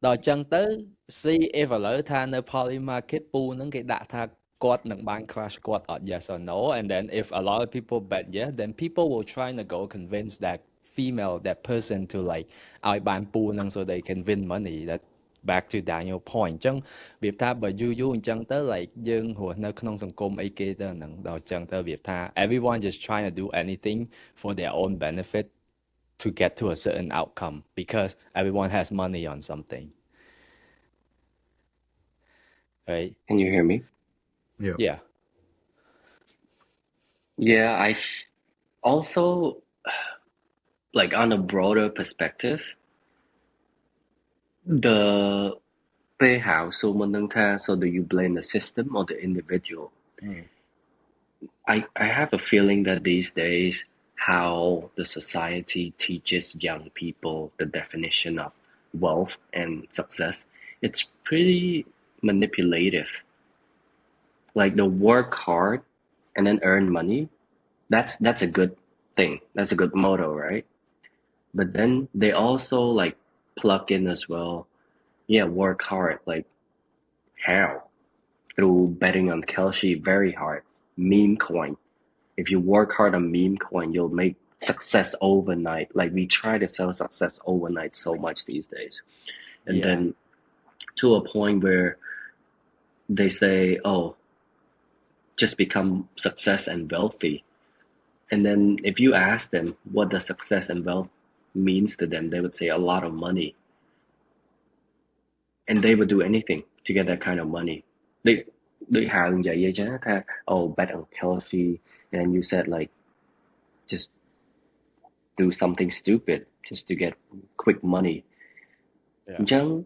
Rồi chân tới see if lỡ thaនៅ poly market pool ហ្នឹងគេដាក់ថាគាត់នឹងបាន crash គាត់អត់ yes or no, and then if a lot of people bet yes, then people will try to go convince that female, that person to like ឲ្យបាន pool ហ្នឹង so they can win money. That back to Daniel point អញ្ចឹងវាថាបើយូរអញ្ចឹងទៅ like យើងរស់នៅក្នុងសង្គមអីគេទៅហ្នឹងដល់អញ្ចឹងទៅវាថា everyone just trying to do anything for their own benefit to get to a certain outcome because everyone has money on something right Can you hear me? yeah Yeah, I also like on a broader perspective, the pay how so so do you blame the system or the individual? I have a feeling that these days how the society teaches young people the definition of wealth and success, it's pretty manipulative. Like the work hard and then earn money, that's a good thing. That's a good motto, right? But then they also like plug in as well. Yeah, work hard. Like how? Through betting on Kelshi very hard. Meme coin. If you work hard on meme coin, you'll make success overnight. Like we try to sell success overnight so much these days. And then to a point where they say, oh, just become success and wealthy. And then if you ask them what does success and wealth means to them, they would say a lot of money. And they would do anything to get that kind of money. They hàng vậy vậy chứ tha, oh, bet on Kelsey, and then you said like just do something stupid just to get quick money. Chứ,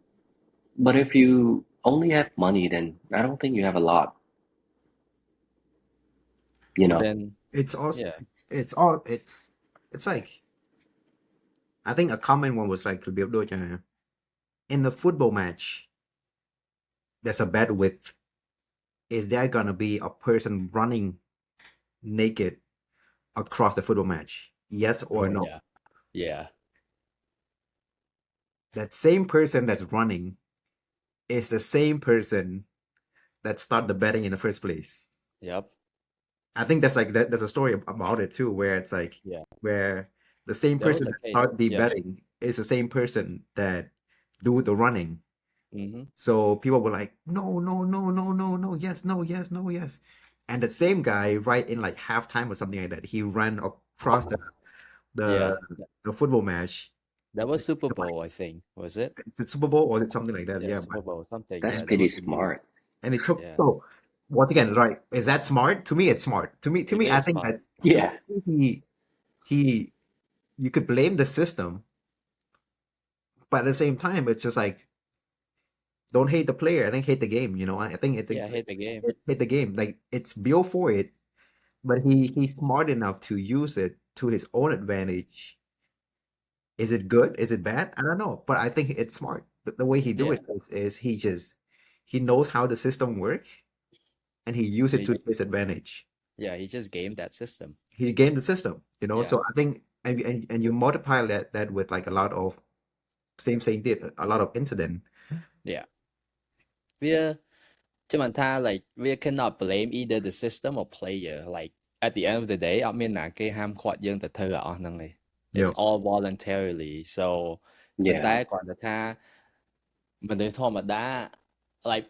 but if you only have money, then I don't think you have a lot. You know? then It's also it's like I think a common one was like in the football match, there's a bet with is there gonna be a person running naked across the football match? Yes or no? yeah That same person that's running is the same person that started the betting in the first place. yep I think that's like there's a story about it too, where it's like where the same There was person a that case, started the yeah. betting is the same person that do the running. Mm-hmm. So people were like, no, no, no, no, no, no, yes, no, yes, no, yes. And the same guy, right in like halftime or something like that, he ran across the football match. That was Super Bowl, I think. Was it? Is it Super Bowl or is it something like that? Yeah, Super Bowl, something. That's that pretty was smart. and it took so once again, right? Is that smart? To me, it's smart. To me, I is think smart. that Yeah. he you could blame the system, but at the same time, it's just like don't hate the player. I think hate the game. You know, I think hate the game. Hate the game. Like it's built for it, but he's smart enough to use it to his own advantage. Is it good? Is it bad? I don't know, but I think it's smart. The way he do it is he knows how the system works, and he used it to his advantage. Yeah, he just gamed that system. He gamed the system, you know. So I think and you multiply that with like a lot of same did a lot of incident. Yeah. Like we cannot blame either the system or player. Like at the end of the day, អត់មានណាគេហាមឃាត់យើងទៅធ្វើអាអស់ហ្នឹងទេ It's all voluntarily. So តែគាត់ថាមនុស្សធម្មតា like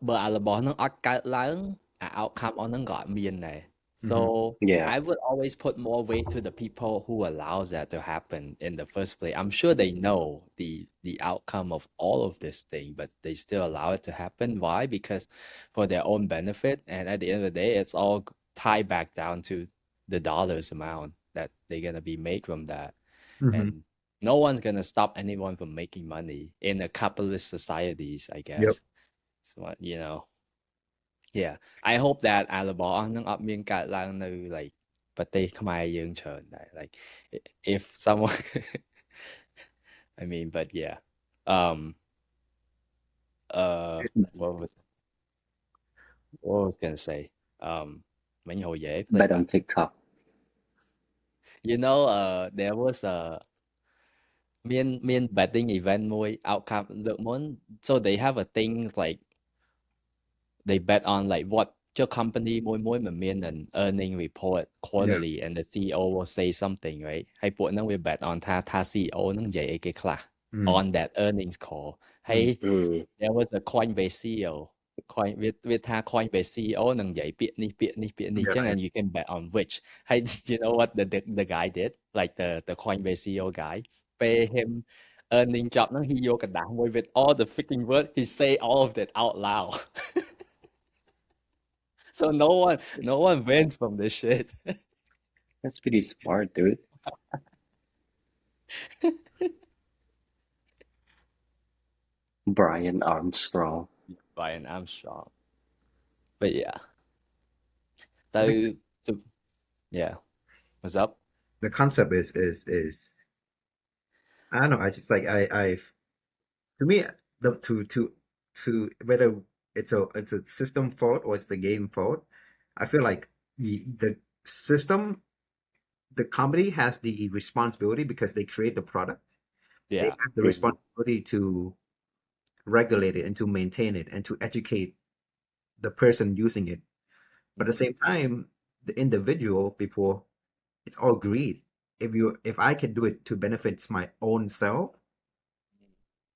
បើអារបស់ហ្នឹងអត់កើតឡើងអា outcome អស់ហ្នឹងក៏អត់មានដែរ So I would always put more weight to the people who allows that to happen in the first place. I'm sure they know the outcome of all of this thing, but they still allow it to happen. Why? Because for their own benefit, and at the end of the day, it's all tied back down to the dollars amount that they're gonna be made from that. And no one's gonna stop anyone from making money in a capitalist societies, I guess. So you know. Yeah, I hope that អារបស់អស់នឹងអត់មានកើតឡើងនៅ like ប្រទេសខ្មែរយើងច្រើនដែរ like if someone I mean but yeah what was gonna say mình hồi dễ bet on TikTok. You know there was a មាន betting event មួយ outcome លើកមុន so they have a thing like they bet on like what your company មួយមិនមាន an earning report quarterly and the CEO will say something right ហើយពួកហ្នឹងវា bet on ថា CEO ហ្នឹងនិយាយអីគេខ្លះ on that earnings call ហើយ there was a Coinbase CEO Coin វាថា Coinbase CEO នឹងនិយាយពាក្យនេះពាក្យនេះពាក្យនេះចឹង and you can bet on which ហើយ you know what the guy did like the Coinbase CEO guy pay him earning job ហ្នឹង he យកកណ្ដាស់មួយ with all the freaking word he say all of that out loud so no one wins from this shit That's pretty smart, dude. Brian Armstrong. Brian Armstrong but yeah yeah what's up The concept is I don't know. I just like I've to me to whether it's a system fault or it's the game fault. I feel like the system, the company has the responsibility because they create the product. They yeah have the responsibility to regulate it and to maintain it and to educate the person using it. But at the same time, the individual before it's all greed. If I can do it to benefit my own self,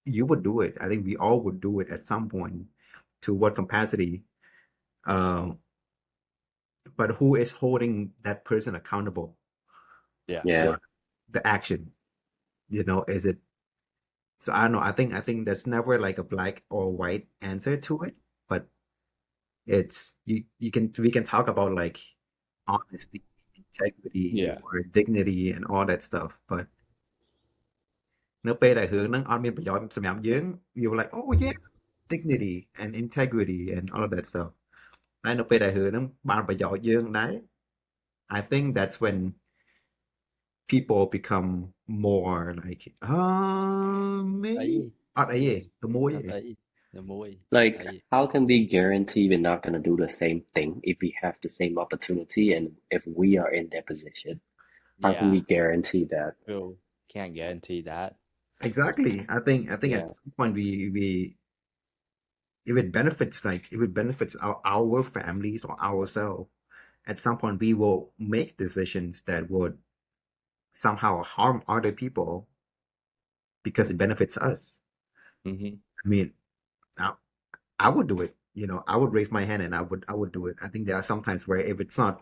you would do it. I think we all would do it at some point. To what capacity? But who is holding that person accountable yeah Yeah. for the action? You know, is it? So I don't know. I think there's never like a black or white answer to it, but it's we can talk about like honesty, integrity, Yeah. or dignity and all that stuff, but នៅពេលដែលរឿងហ្នឹងអត់មានប្រយោជន៍សម្រាប់យើង you were like oh yeah dignity and integrity and all of that stuff តែនៅពេលដែលរឿងហ្នឹងបានប្រយោជន៍យើងដែរ I think that's when people become more like maybe អត់អីទេទៅមួយទេ the more Like, how can we guarantee we're not gonna do the same thing if we have the same opportunity and if we are in their position? How can we guarantee that? Well, can't guarantee that. Exactly. I think Yeah. at some point we if it benefits our families or ourselves, at some point we will make decisions that would somehow harm other people because it benefits us. Mm-hmm. I mean, I would do it. You know, I would raise my hand and I would do it. I think there are some times where if it's not,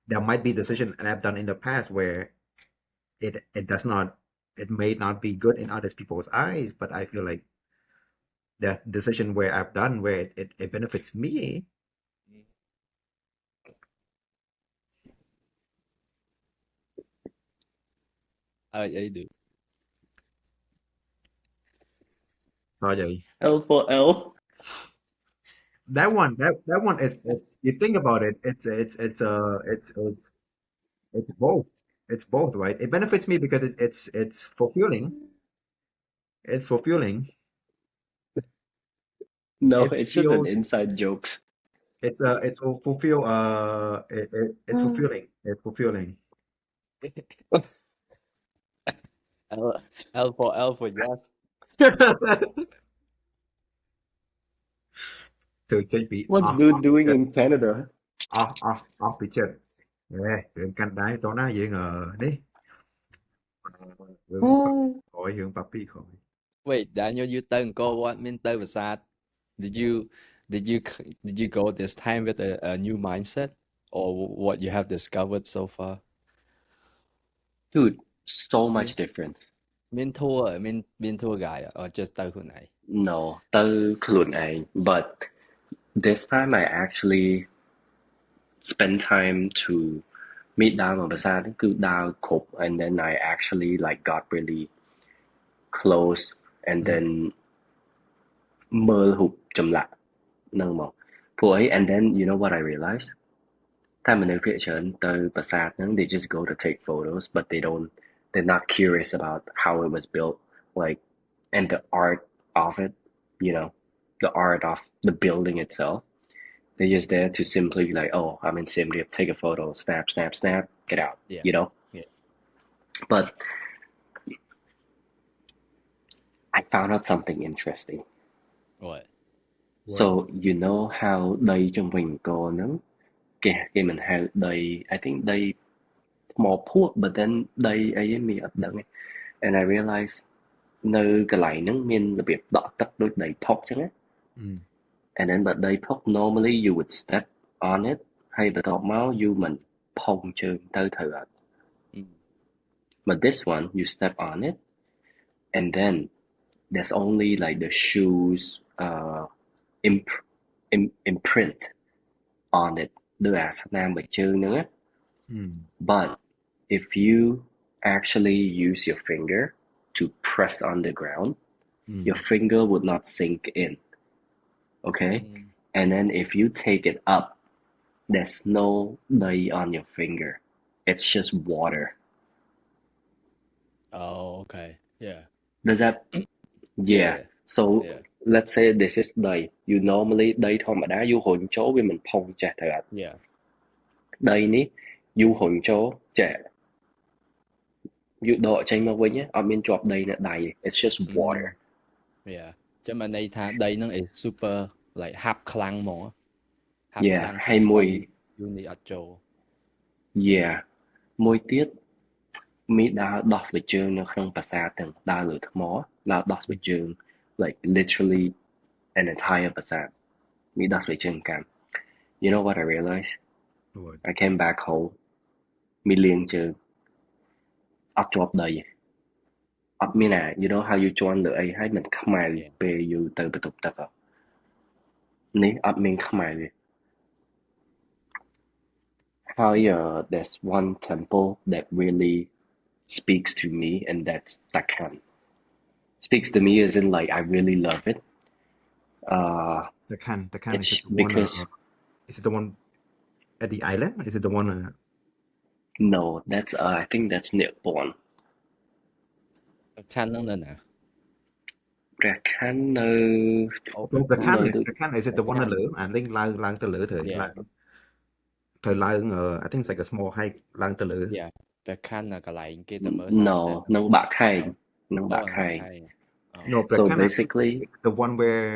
there might be decision and I've done in the past where it may not be good in other people's eyes, but I feel like that decision where I've done where it benefits me. I do. Sorry. L for L. That one, it's you think about it, it's both. It's both, right? It benefits me because it's fulfilling. It's fulfilling. No, It it's just an feels- inside jokes. It's fulfill it's fulfilling. It's fulfilling. L for yes. Từ trên bị What's dude doing in Canada? off bị chết. Hướng canh đáy tối nay vậy ngờ đi. Khỏi hướng papi khỏi. Wait, Daniel, you từng go what mean tới Vasat? Did you go this time with a new mindset or what you have discovered so far? Dude, so much different. Mean tour guy or just tớiខ្លួនឯង No, ទៅខ្លួនឯង but this time I actually spend time to meet ដើរមកប្រាសាទគឺដើរគ្រប់ and then I actually like got really close and then មើលរូបចម្លាក់ហ្នឹងមកព្រោះអី and then you know what I realized តែមនុស្សភាគច្រើនទៅប្រាសាទហ្នឹង they just go to take photos but they're not curious about how it was built like and the art of it, you know, the art of the building itself. They're just there to simply like, oh, I'm in Siem Reap, take a photo, snap, get out, Yeah. you know? Yeah. But I found out something interesting. What? So, you know how đầy trong vịnh cô nắng? Cái mình hay đầy, I think đầy more poor, but then đầy ấy mi up đằng. And I realized នៅកន្លែងហ្នឹងមានរបៀបដក់ទឹកដូចដីផុកចឹងណា and then បើដីផុក normally you would step on it ហើយបន្ទាប់មក you មិនផុងជើងទៅត្រូវអត់ but this one you step on it and then there's only like the shoes imprint on it ដូចអាស្នាមបើជើងហ្នឹងណា but if you actually use your finger to press on the ground your finger would not sink in okay and then if you take it up there's no day on your finger it's just water Oh, okay. Yeah. does that yeah so Yeah. let's say this is day you normally day ធម្មតា you ហុញចូលវាមិនផុងចេះទៅអត់ Yeah. ដីនេះ you ហុញចូលចេះ you ដកចេញមកវិញអត់មានជាប់ដីនៅដៃ it's just water Yeah. ចឹងបានន័យថាដីហ្នឹង is super like ហាប់ខ្លាំងហ្មងហាប់ yeah ខ្លាំង ហើយមួយ you need អត់ចូល yeah មួយទៀតមីដើរដោះស្បែកជើងនៅក្នុងប្រាសាទទាំងដើរលើថ្មដើរដោះស្បែកជើង like literally an entire ប្រាសាទមីដោះស្បែកជើងកាន់ you know what I realized What? I came back home មីលាងជើងអត់ជាប់ដីអត់មាន you know how you ជន់លើអីហើយមិនខ្មៅពេល you ទៅបន្ទប់ទឹកនេះអត់មានខ្មៅទេហើយ there's one temple that really speaks to me and that's Takhan speaks to me as in like I really love it The can it's is it the because one is it the one at the island? Is it the one no that's I think that's Nippon ខាងហ្នឹងនៅណា ព្រះខ័ននៅ the can is it the one នៅលើ I think ឡើងទៅលើត្រូវឡើង I think it's like a small hike ឡើងទៅលើ Yeah ព្រះខាងនៅកន្លែងគេទៅមើល no sunset នឹងបាក់ខែងនឹងបាក់ខែង No, so Prakana basically is the one where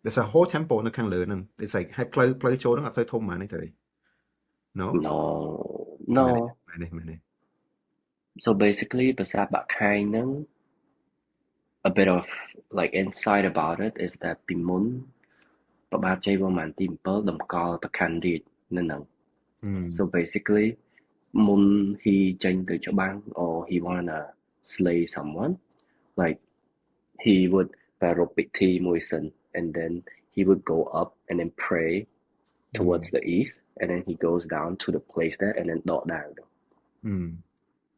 there's a whole temple នៅខាងលើហ្នឹង it's like ឲ្យផ្លូវចូលហ្នឹងអត់សូវធំហ្មងទេ No no មែន so basically ប្រាសាទបាក់ខែងហ្នឹង a bit of like insight about it is that ពីមុនប្របាទជ័យវរ្ម័នទី7តម្កល់ប្រខ័នរាជនៅហ្នឹង so basically មុន he ចេញទៅច្បាំង or he wanna slay someone like he would ប្រារព្ធពិធីមួយសិន and then he would go up and then pray towards the east and then he goes down to the place there and then ដកដាវ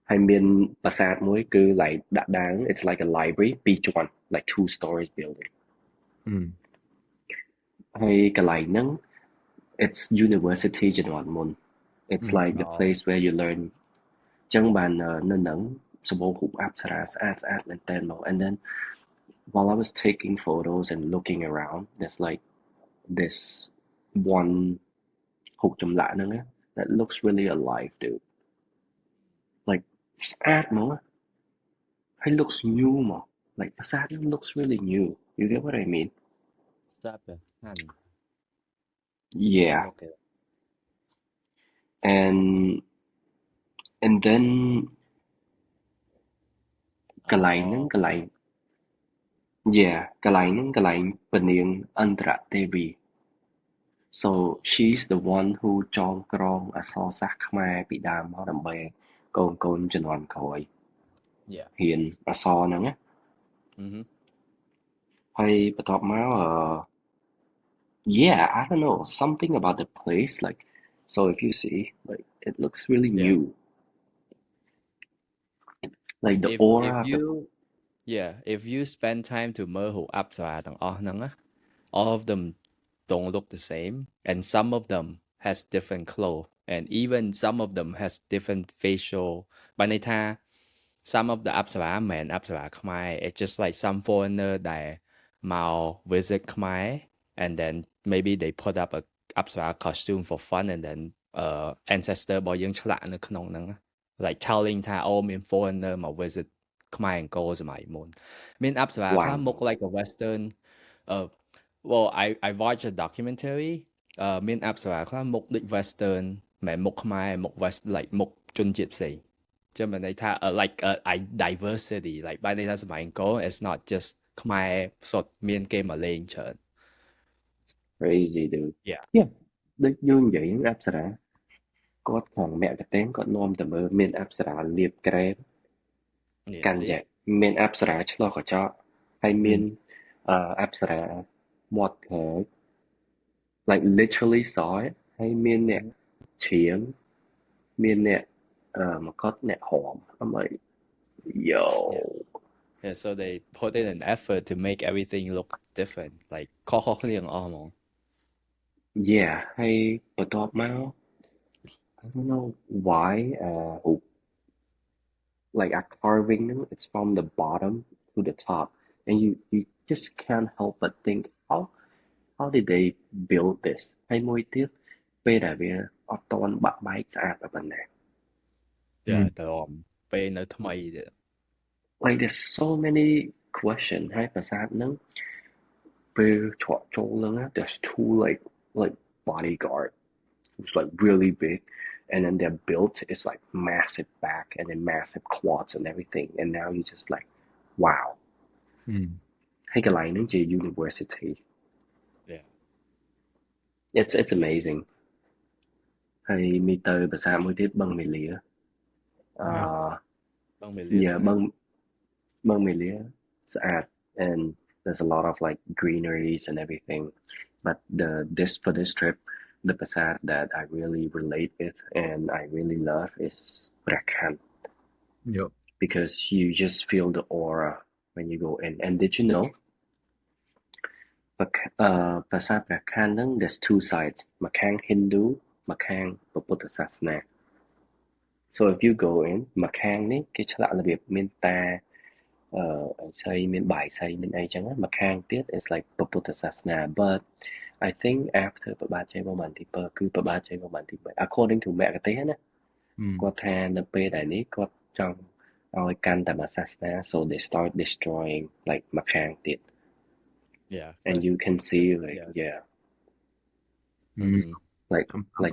ហើយមានប្រាសាទមួយគឺ like ដាក់ដាវ it's like a library ពីរជាន់ like 2 stories building ហើយកន្លែងហ្នឹង it's university ជំនាន់មុន it's like the place where you learn ចឹងបាននៅហ្នឹងសម្បូររូបអប្សរាស្អាតមែនតើមក and then while I was taking photos and looking around there's like this one រូបចម្លាក់ហ្នឹង that looks really alive dude like ស្អាតមកហើយ looks new មក like ប្រាសាទហ្នឹង looks really new you get what I mean Stop it. yeah Okay. and then កន្លែងហ្នឹងកន្លែង yeah កន្លែងហ្នឹងកន្លែងពនាងអន្តរទេវី so she's the one who ចងក្រងអក្សរសាស្ត្រខ្មែរពីដើមមកដើម្បីកូនជំនាន់ក្រោយ Yeah. ហ៊ានអក្សរហ្នឹងណា ហើយបន្ទាប់មក yeah I don't know something about the place like so if you see like it looks really new like the aura if you spend time to មើលរូបអប្សរាទាំងអស់ហ្នឹងណា all of them don't look the same and some of them has different clothes and even some of them has different facial បានន័យថា some of the អប្សរាមិនអប្សរាខ្មែរ it's just like some foreigner ដែលមក visit ខ្មែរ and then maybe they put up a អប្សរា costume for fun and then ancestor របស់យើងឆ្លាក់នៅក្នុងហ្នឹង like telling ថាអូមាន foreigner មក visit ខ្មែរអង្គរសម័យមុនមានអប្សរាខ្លះមុខ like a western well I watched a documentary មានអប្សរាខ្លះមុខដូច western មិនមុខខ្មែរមុខ west like មុខជនជាតិផ្សេង chứ mình thấy tha like diversity like បានន័យថាសម័យអង្គរ it's not just ខ្មែរសុទ្ធមានគេមកលេងច្រើន crazy dude yeah yeah ដូចយើងនិយាយអប្សរាគាត់ខាងមគ្គទេសគាត់នាំទៅមើលមានអប្សរាលាបក្រែម yeah កាន់ see តែមានអប្សរាឆ្លោះកញ្ចក់ហើយមានអប្សរាមាត់ក្រោយ like literally saw it ហើយមានអ្នកច្រៀងមានអ្នកមកត់អ្នកហម I'm like yo yeah so they put in an effort to make everything look different like ខុសៗគ្នាទាំងអស់ហ្មង yeah ហើយបន្ទាប់មក I don't know why like a carving it's from the bottom to the top and you just can't help but think how did they build this ហើយមួយទៀតពេលដែលវាអត់តន់បាក់បែកស្អាតប៉ុណ្ណា yeah ទៅពេលនៅថ្មីទៀត like there's so many question ហើយប្រាសាទហ្នឹងពេលឆ្លក់ចូលហ្នឹងណា there's two like bodyguard it's like really big and then their built is like massive back and then massive quads and everything and now you just like wow ហើយកន្លែងហ្នឹងជា university yeah it's amazing ហើយមានទៅប្រាសាទមួយទៀតបឹងមេលា បឹងមេលា yeah បឹងមេលាស្អាត and there's a lot of like greeneries and everything but for this trip the Prasad that I really relate with and I really love is Prakhan Yep. because you just feel the aura when you go in and did you know Prasad Prakhan there's two sides Makhang Hindu Makhang ព្រះពុទ្ធសាសនា so if you go in Makhang នេះគេឆ្លាក់របៀបមានតាស្អីមានបាយស្អីមានអីចឹងមកខាងទៀត is like ព្រះពុទ្ធសាសនា but I think after ព្រះបាទជ័យវរ្ម័នទី7គឺព្រះបាទជ័យវរ្ម័នទី3 according to មគ្គទេសណាគាត់ថានៅពេលដែលនេះគាត់ចង់ឲ្យកាន់តែមួយសាសនា so they start destroying like មកខាងទៀត yeah and you can see like yeah like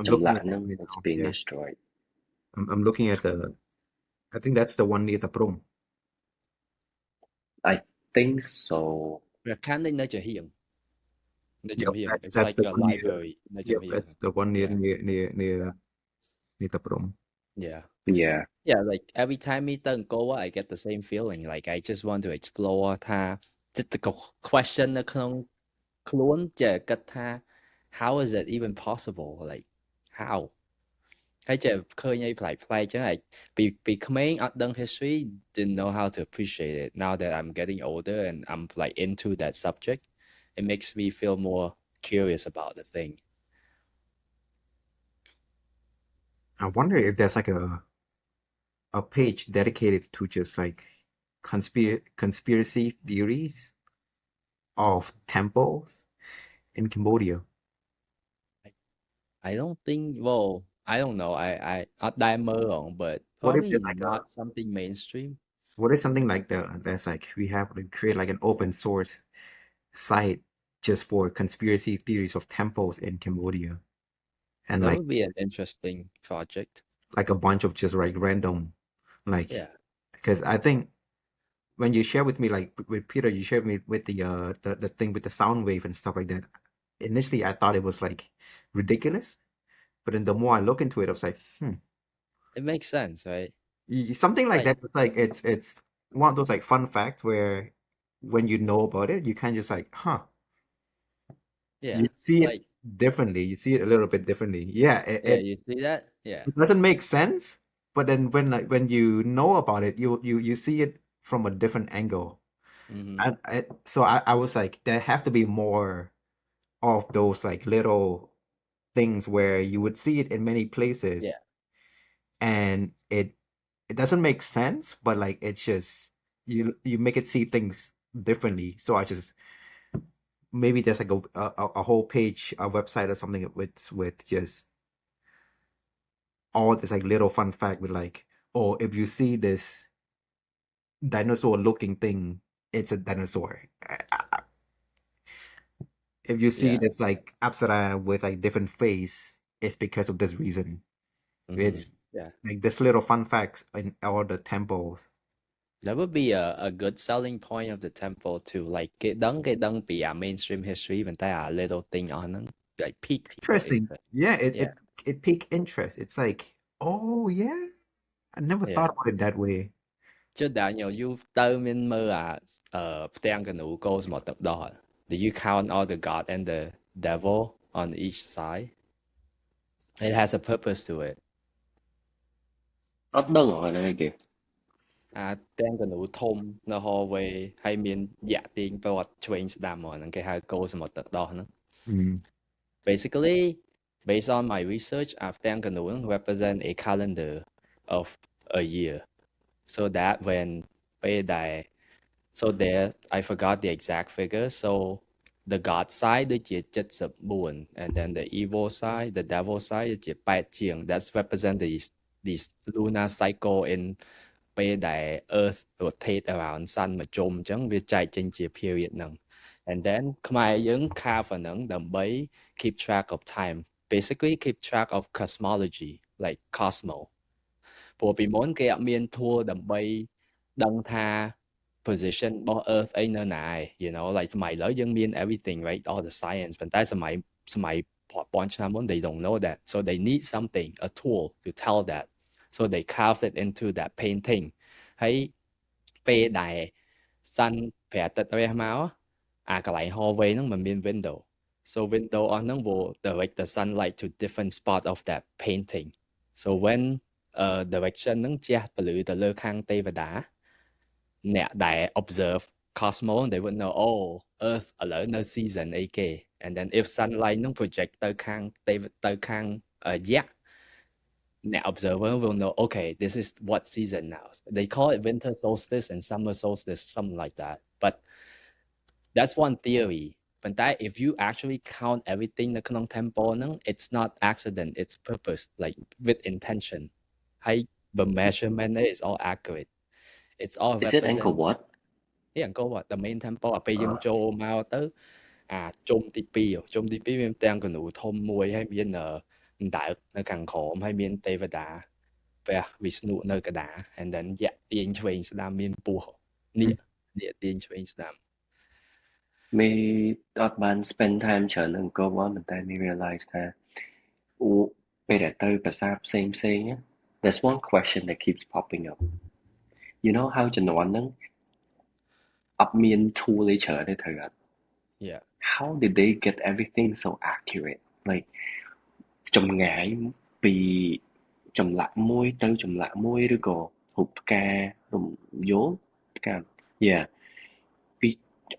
ចម្លាក់ហ្នឹង it's being destroyed I'm looking at I think that's the one near the prom I think so ព្រះខ័ននេះនៅជាហៀងនៅជាហៀង it's that's like the a one library នៅជាហៀង that's the one near the prom yeah yeah yeah like every time मीទៅអង្គរ I get the same feeling like I just want to explore ថាចិត្ត question នៅក្នុងខ្លួនចេះគិតថា how is it even possible like how ហើយចេះឃើញអីប្លែកៗចឹងហើយពីក្មេងអត់ដឹង history didn't know how to appreciate it now that I'm getting older and I'm like into that subject it makes me feel more curious about the thing I wonder if there's like a page dedicated to just like conspiracy theories of temples in Cambodia. I don't think well I don't know I អត់ដែរមើលហង but What if probably there's like not something mainstream What is something like that's like we have to create like an open source site just for conspiracy theories of temples in Cambodia, and that like would be an interesting project like a bunch of just like random, like yeah because I think when you share with me like with Peter, you shared me with the thing with the sound wave and stuff like that. Initially, I thought it was like ridiculous, but then the more I look into it, I was like, it makes sense right something like Right. that. It's like it's one of those like fun facts where when you know about it, you kind of just like, yeah you see it like differently. You see it a little bit differently. Yeah, yeah you see that yeah it doesn't make sense, but then when you know about it, you see it from a different angle. Mhm. So I was like, there have to be more of those like little things where you would see it in many places, Yeah. and it doesn't make sense, but like it's just you make it see things differently. So I just maybe there's like a whole page, a website or something with just all this like little fun fact with like, oh, if you see this dinosaur looking thing, it's a dinosaur. If you see Yeah. this like Apsara with like different face, it's because of this reason. Mhm. It's Yeah. Like this little fun facts in all the temples. That would be a good selling point of the temple too. Like cái đấng bị mainstream history but there are little thing on them like pique people Interesting. interest. Yeah, Yeah. it piqued interest. It's like, oh yeah, I never Yeah. thought about it that way. Chứ Daniel, you tới miền mơ Tang cái nụ goes một tập đó. Do you count all the god and the devil on each side? It has a purpose to it. Ất đơn rồi này kìa. Tang cái nụ thông nó ho về hay miền dạ tiền bảo vật change đam mà nó cái hai goes một tập đó nữa. Basically, based on my research, Tang cái nụ represent a calendar of a year. So that when so there I forgot the exact figure. So the God side the chỉ chất sập buồn, and then the evil side, the devil side chỉ bad chiang. That's represent these lunar cycle in bây đại Earth rotate around sun mà chôm chẳng vì chạy trên chỉ period nâng. And then Khmer những carve nâng đầm bấy keep track of time. Basically keep track of cosmology, like cosmos. ព្រោះពីមុនគេអត់មាន tool ដើម្បីដឹងថា position របស់ Earth អីនៅណាឯង you know like សម័យឥឡូវយើងមាន everything right all the science ប៉ុន្តែសម័យពាន់ឆ្នាំមុន they don't know that so they need something a tool to tell that so they carved it into that painting ហើយពេលដែល sun ព្រះអាទិត្យរះមកអាកន្លែង hallway ហ្នឹងมันមាន window so window អស់ហ្នឹង will direct the sunlight to different spot of that painting so when direction ហ្នឹងជះពលឺទៅលើខាងទេវតាអ្នកដែល observe cosmos they would know oh earth ឥឡូវនៅ season អីគេ and then if sunlight ហ្នឹង project ទៅខាងទេវទៅខាងយក្សអ្នក observer will know okay this is what season now they call it winter solstice and summer solstice something like that but that's one theory but that if you actually count everything នៅក្នុង temple ហ្នឹង it's not accident it's purpose like with intention the measurement is all accurate. It's all Is it Angkor Wat? Yeah, Angkor Wat, the main temple. ពេលយើងចូលមកទៅជុំទី2មានទាំងកនូធំមួយហើយមានដើកនៅខាងក្រោមហើយមានទេវតាព្រះវិស្ណុនៅកណ្ដាល and then យក្សទាញឆ្វេងស្ដាំមានពស់នេះទាញឆ្វេងស្ដាំ មេអត់បាន spend time ច្រើននៅ Angkor Wat ប៉ុន្តែមេ realize ថាពេលដែលទៅប្រាសាទផ្សេងៗ there's one question that keeps popping up. You know how ជំនាន់ហ្នឹងអត់មាន tool អីច្រើនទេត្រូវអត់ Yeah. How did they get everything so accurate? Like ចម្ងាយពីចម្លាក់មួយទៅចម្លាក់មួយឬក៏រូបផ្ការរំយោលផ្កា Yeah ពី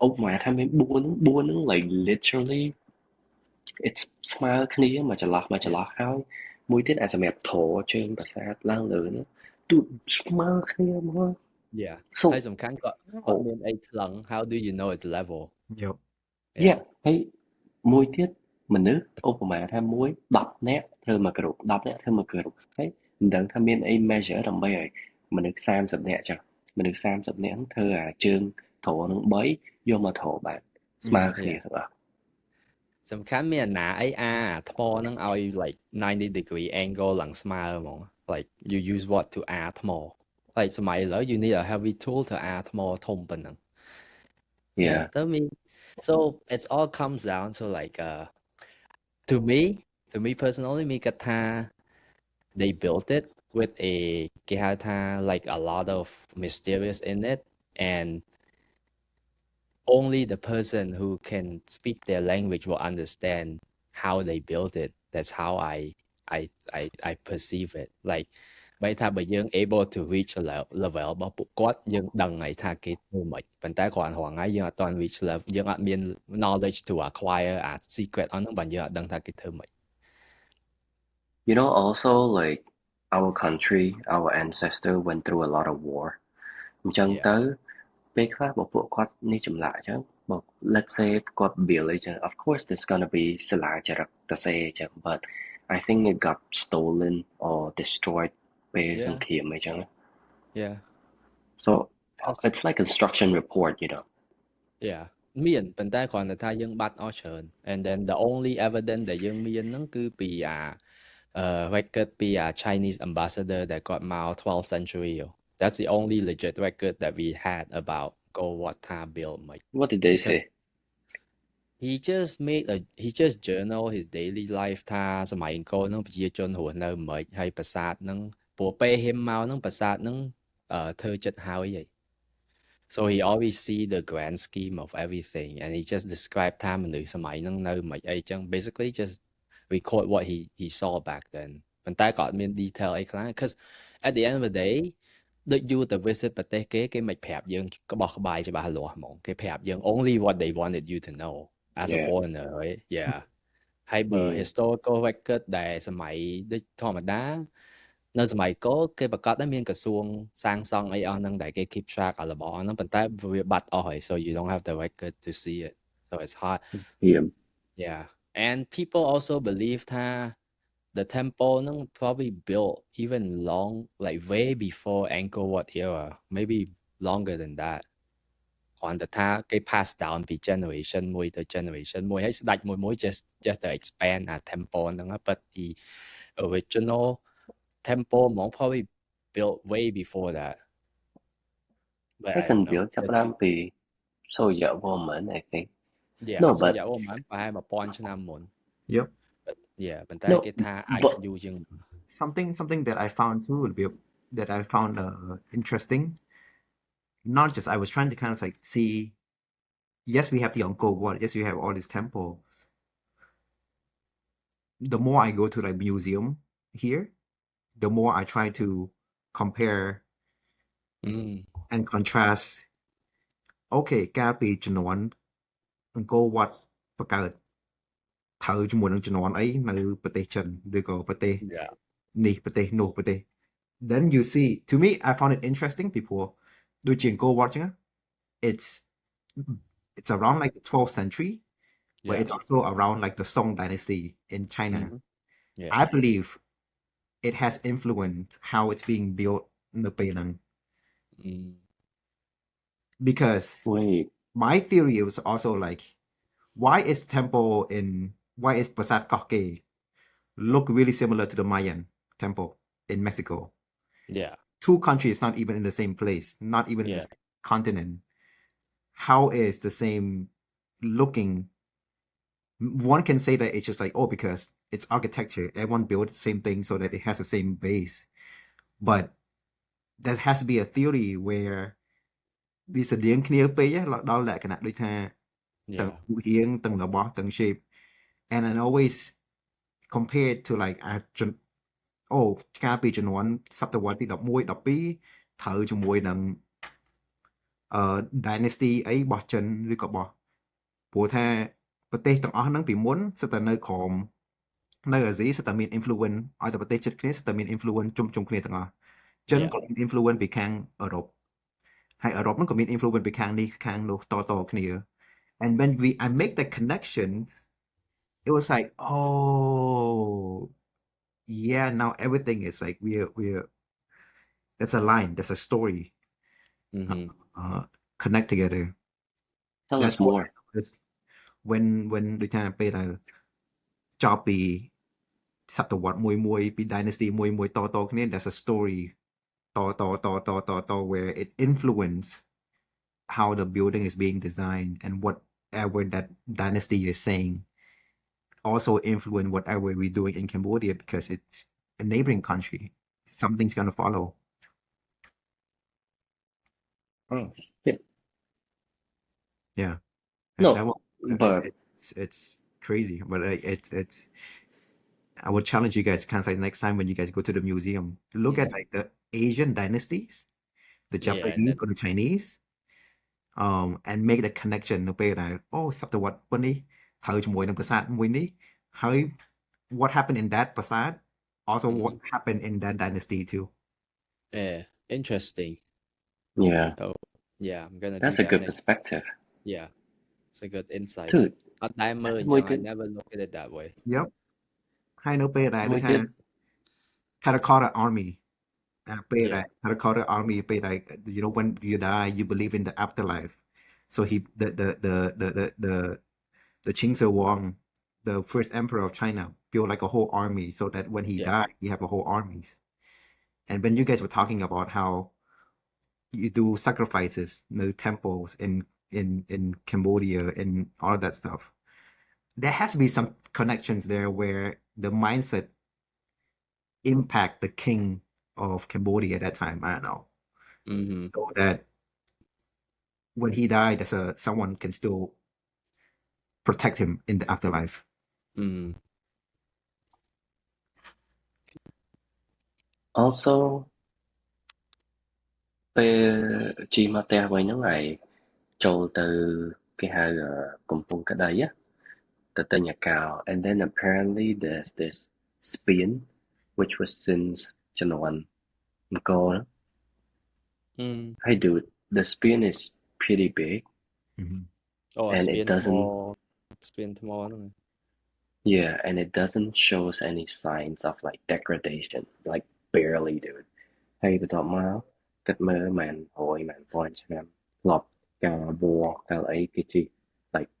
ឧបមាថាមាន4ហ្នឹង like literally it's ស្មើគ្នាមួយចន្លោះហើយមួយទៀតអាចសម្រាប់ធរជើងប្រាសាទឡើងលើហ្នឹងទូស្មើគ្នាមក Yeah so ហើយសំខាន់គាត់មានអីថ្លឹង how do you know it's level Yep. Yeah ហើយមួយទៀតមនុស្សឧបមាថាមួយ10នាក់ធ្វើមកក្រុម10នាក់ធ្វើមកក្រុមហើយមិនដឹងថាមានអី measure ដើម្បីឲ្យមនុស្ស30នាក់ចឹងមនុស្ស30នាក់ហ្នឹងធ្វើអាជើងធរនឹង3យកមកធរបានស្មើគ្នាទាំងអស់ សំខាន់មានណាអីថ្មហ្នឹងឲ្យ like 90 degree angle ឡើងស្មើហ្មង like you use what to ថ្ម like សម័យឥឡូវ you need a heavy tool to ថ្មធំប៉ុណ្ណឹង Yeah so it all comes down to like to me personally មីគិតថា they built it with a គេហៅថា like a lot of mysterious in it and only the person who can speak their language will understand how they built it. That's how I perceive it. Like បើថាបើយើង able to reach a level របស់ពួកគាត់យើងដឹងហើយថាគេធ្វើមិនប៉ុន្តែគ្រាន់រងហើយយើងអត់ទាន់ reach level យើងអត់មាន knowledge to acquire a secret អស់ហ្នឹងបើយើងអត់ដឹងថាគេធ្វើមិន You know also like our country our ancestor went through a lot of war អញ្ចឹងទៅពេលខ្លះបើពួកគាត់នេះចម្លាក់អញ្ចឹងបើ let's say គាត់ build អីចឹង of course there's gonna be សិលាចារឹកតសេអញ្ចឹង but I think it got stolen or destroyed ពេលសង្គ្រាមអីចឹង Yeah so it's like construction report you know Yeah មានប៉ុន្តែគ្រាន់តែថាយើងបាត់អស់ច្រើន and then the only evidence ដែលយើងមានហ្នឹងគឺពី record ពី Chinese ambassador that got មក 12th century that's the only legit record that we had about Angkor Wat ថា built មិន What did they because say? he just journal his daily life ថាសម័យអង្គរហ្នឹងប្រជាជនរស់នៅមិនហើយប្រាសាទហ្នឹងព្រោះពេល him មកហ្នឹងប្រាសាទហ្នឹងធ្វើចិត្តហើយហី so he always see the grand scheme of everything and he just described ថាមនុស្សសម័យហ្នឹងនៅមិនអីចឹង basically just record what he saw back then ប៉ុន្តែក៏អត់មាន detail អីខ្លាំង because at the end of the day ដូច you ទៅ visit ប្រទេសគេមិនប្រាប់យើងក្បោះក្បាយច្បាស់លាស់ហ្មងគេប្រាប់យើង only what they wanted you to know as a foreigner right yeah ហើយបើ historical record ដែលសម័យដូចធម្មតានៅសម័យកគេប្រកាសដែរមានក្រសួងសាងសង់អីអស់ហ្នឹងដែលគេ keep track របស់ហ្នឹងប៉ុន្តែវាបាត់អស់ហើយ so you don't have the record to see it so it's hard yeah and people also believe ថា the temple nung probably built even long like way before Angkor Wat era maybe longer than that គ្រាន់តែថាគេ pass down ពី generation មួយទៅ generation មួយហើយស្ដេចមួយ just to expand អា temple ហ្នឹង but the original temple ហ្មង probably built way before that but I can don't know build ចាប់ផ្ដើមពី Soya Woman I think yeah no so but yeah ប្រហែល 1000 ឆ្នាំមុន Yep. yeah ប៉ុន្តែ No, គេថាអាច but- យូរជាង Something that I found too would be that I found interesting. Not just I was trying to kind of like see. Yes, we have the Angkor Wat. Yes, we have all these temples. The more I go to like museum here, the more I try to compare and contrast. Okay, កាលពីជំនាន់អង្គរវត្តបង្កើតត្រូវជាមួយនឹងជំនាន់អីនៅប្រទេសចិនឬក៏ប្រទេស yeah នេះប្រទេសនោះប្រទេស then you see to me I found it interesting ពីព្រោះដូចជាអង្គរវត្តចឹង it's around like the 12th century but yeah it's also around like the Song dynasty in China yeah I believe it has influenced how it's being built នៅពេលហ្នឹង because wait my theory was also like why is Prasad Koke look really similar to the Mayan temple in Mexico yeah two countries not even in the same place not even in the same continent how is the same looking one can say that it's just like oh because it's architecture everyone built the same thing so that it has the same base but there has to be a theory where វាស្តៀងគ្នាពេកដល់លក្ខណៈដូចថាទាំងរៀងទាំងរបស់ទាំង shape and I always compare it to like កាលពីជំនាន់សតវត្សទី11 12ត្រូវជាមួយនឹងdynasty អីរបស់ចិនឬក៏របស់ព្រោះថាប្រទេសទាំងអស់ហ្នឹងពីមុនសិតតែនៅក្រោមនៅអាស៊ីសិតតែមាន influence ឲ្យតែប្រទេសជិតគ្នាសិតតែមាន influence ជុំគ្នាទាំងអស់ចិនក៏មាន influence ពីខាងអឺរ៉ុបហើយអឺរ៉ុបហ្នឹងក៏មាន influence ពីខាងនេះខាងនោះតគ្នា and when I make the connections it was like oh yeah now everything is like we're there's a line there's a story connect together tell that's us more when ដូចថាពេលដែលចប់ពីសតវត្សមួយពី dynasty មួយតគ្នា there's a story ត where it influenced how the building is being designed and whatever that dynasty is saying also influence whatever we're doing in Cambodia because it's a neighboring country something's going to follow yeah No, but but it's crazy but it's I would challenge you guys to kind of like next time when you guys go to the museum look at like the Asian dynasties the Japanese or the Chinese and make the connection នៅពេលដែលអូសតវត្សប៉ុណ្នេះត្រូវជាមួយនឹងប្រាសាទមួយនេះហើយ what happened in that ប្រាសាទ also what happened in that dynasty too yeah interesting yeah oh yeah I'm gonna that's do a that good next. perspective yeah it's a good insight dude អត់ដែរមើលអញ្ មួយ ចឹង ទៀត I never look at it that way yep ហើយនៅពេលដែល មួយ ដូចថា ទៀត Terracotta Army ពេលដែល Terracotta Army ពេលដែល you know when you die you believe in the afterlife so he the Chingse Wang the first emperor of China built like a whole army so that when he Yeah. died, he have a whole armies. And when you guys were talking about how you do sacrifices in the temples in Cambodia and all of that stuff, there has to be some connections there where the mindset impact the king of Cambodia at that time. I don't know. Mm-hmm. So that when he died, someone can still protect him in the afterlife. Mm-hmm. Also ពេលជីមកផ្ទះវិញហ្នឹងហើយចូលទៅគេហៅកំពង់ក្ដីáទៅទិញអាកោ and then apparently there's this spin which was since ជំនាន់អង្គរហ្នឹង Hey dude, the spin is pretty big Mhm. Oh, and it doesn't spin tomorrow ហ្នឹង yeah and it doesn't shows any signs of like degradation like barely dude ហើយបន្ទាប់មកគិតមើលមិន100មិន1000ឆ្នាំធ្លាប់ការវ័រកាលអីគេជី like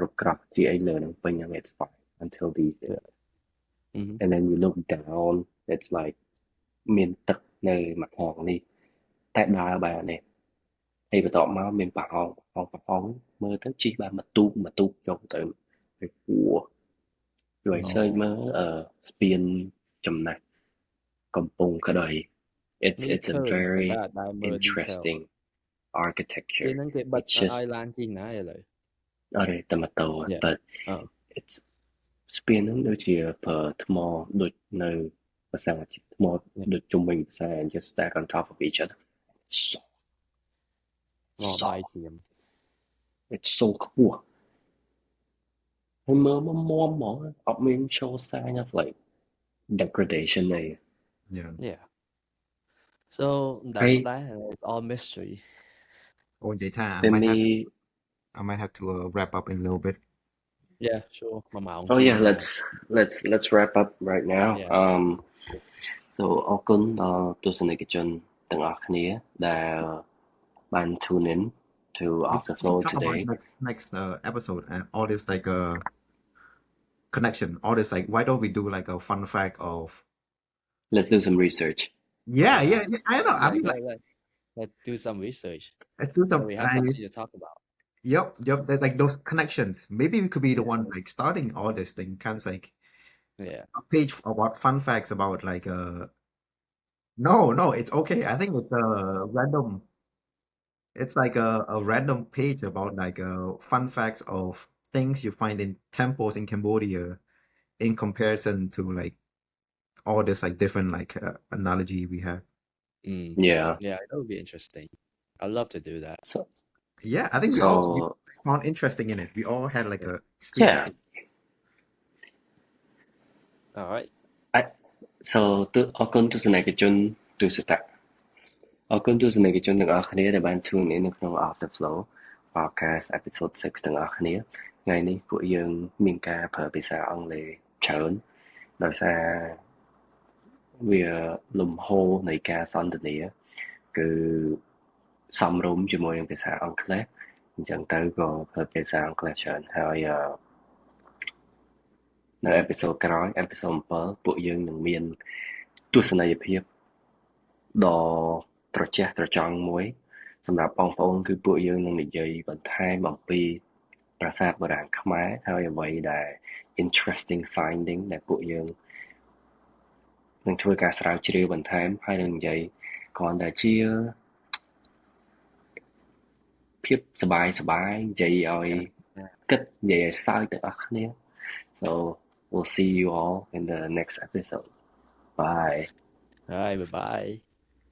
រកក្រោះជីអីលើនឹងពេញហ្នឹង it's fine until these days Mm-hmm. and then you look down it's like មានទឹកនៅម្ខាងនេះតែដើរបាននេះហើយបន្ទាប់មកមានប្រហោងមើលទៅជីបានមកទូកចូលទៅទៅគួរយល់ឲ្យ search មើលស្ពានចំណាស់កំពង់ក្ដី it's a Detail very ដែរមើល detail interesting ពេល architecture ហ្នឹងគេបិទ it's just ឲ្យឡានជិះណាឥឡូវ អរេតែម៉ូតូ Yeah. but it's ស្ពានហ្នឹងដូចជាប្រើថ្មដូចនៅភាសាថ្មដូចជុំវិញភាសា and just stack on top of each other so មកបាយធៀម it's so ខ្ពស់ហើយមើលមកមាំហ្មងអត់មាន show sign of like degradation ទេ Yeah. Yeah. So that Hey. it's all mystery. Oh, data. Then I might have to wrap up in a little bit. Yeah, sure. 1 ម៉ោង oh ជាង yeah let's wrap up right now Yeah. so អរគុណដល់ទស្សនិកជនទាំងអស់គ្នាដែលបាន tune in to Afterflow Talk today about next episode and all this like connection, all this like why don't we do like a fun fact of let's do some research yeah I know I mean like Let's do some research. let's do So some we have something to talk about. Yep. There's like those connections. Maybe we could be the one like starting all this thing. Kind of like Yeah. a page about fun facts about like no, it's okay. I think it's a random. It's like a random page about like fun facts of things you find in temples in Cambodia in comparison to like all this like different like analogy we have. yeah Yeah, that would be interesting. I'd love to do that. so Yeah, I think we all found interesting in it. We all had like a yeah All right. so អរគុណទស្សនិកជនទស្សនៈអរគុណទស្សនិកជនទាំងអស់គ្នាដែលបាន tune in នៅក្នុង Afterflow podcast episode 6 ទាំងអស់គ្នាថ្ងៃនេះពួកយើងមានការប្រើភាសាអង់គ្លេសច្រើនដោយសារវាលំហូរនៃការសន្ទនាគឺសមរម្យជាមួយនឹងភាសាអង់គ្លេសអញ្ចឹងទៅក៏ប្រើភាសាអង់គ្លេសច្រើនហើយនៅ episode ក្រោយ episode 7ពួកយើងនឹងមានទស្សនីយភាពដ៏ត្រចះត្រចង់មួយសម្រាប់បងប្អូនគឺពួកយើងនឹងនិយាយបន្ថែមអំពីប្រាសាទបុរាណខ្មែរហើយអ្វីដែល interesting finding ដែលពួកយើងនឹងធ្វើការស្រាវជ្រាវបន្ថែមហើយនឹងនិយាយគ្រាន់តែជាភាពសប្បាយនិយាយឲ្យគិតនិយាយឲ្យសើចទាំងអស់គ្នា so we'll see you all in the next episode bye All right, bye-bye.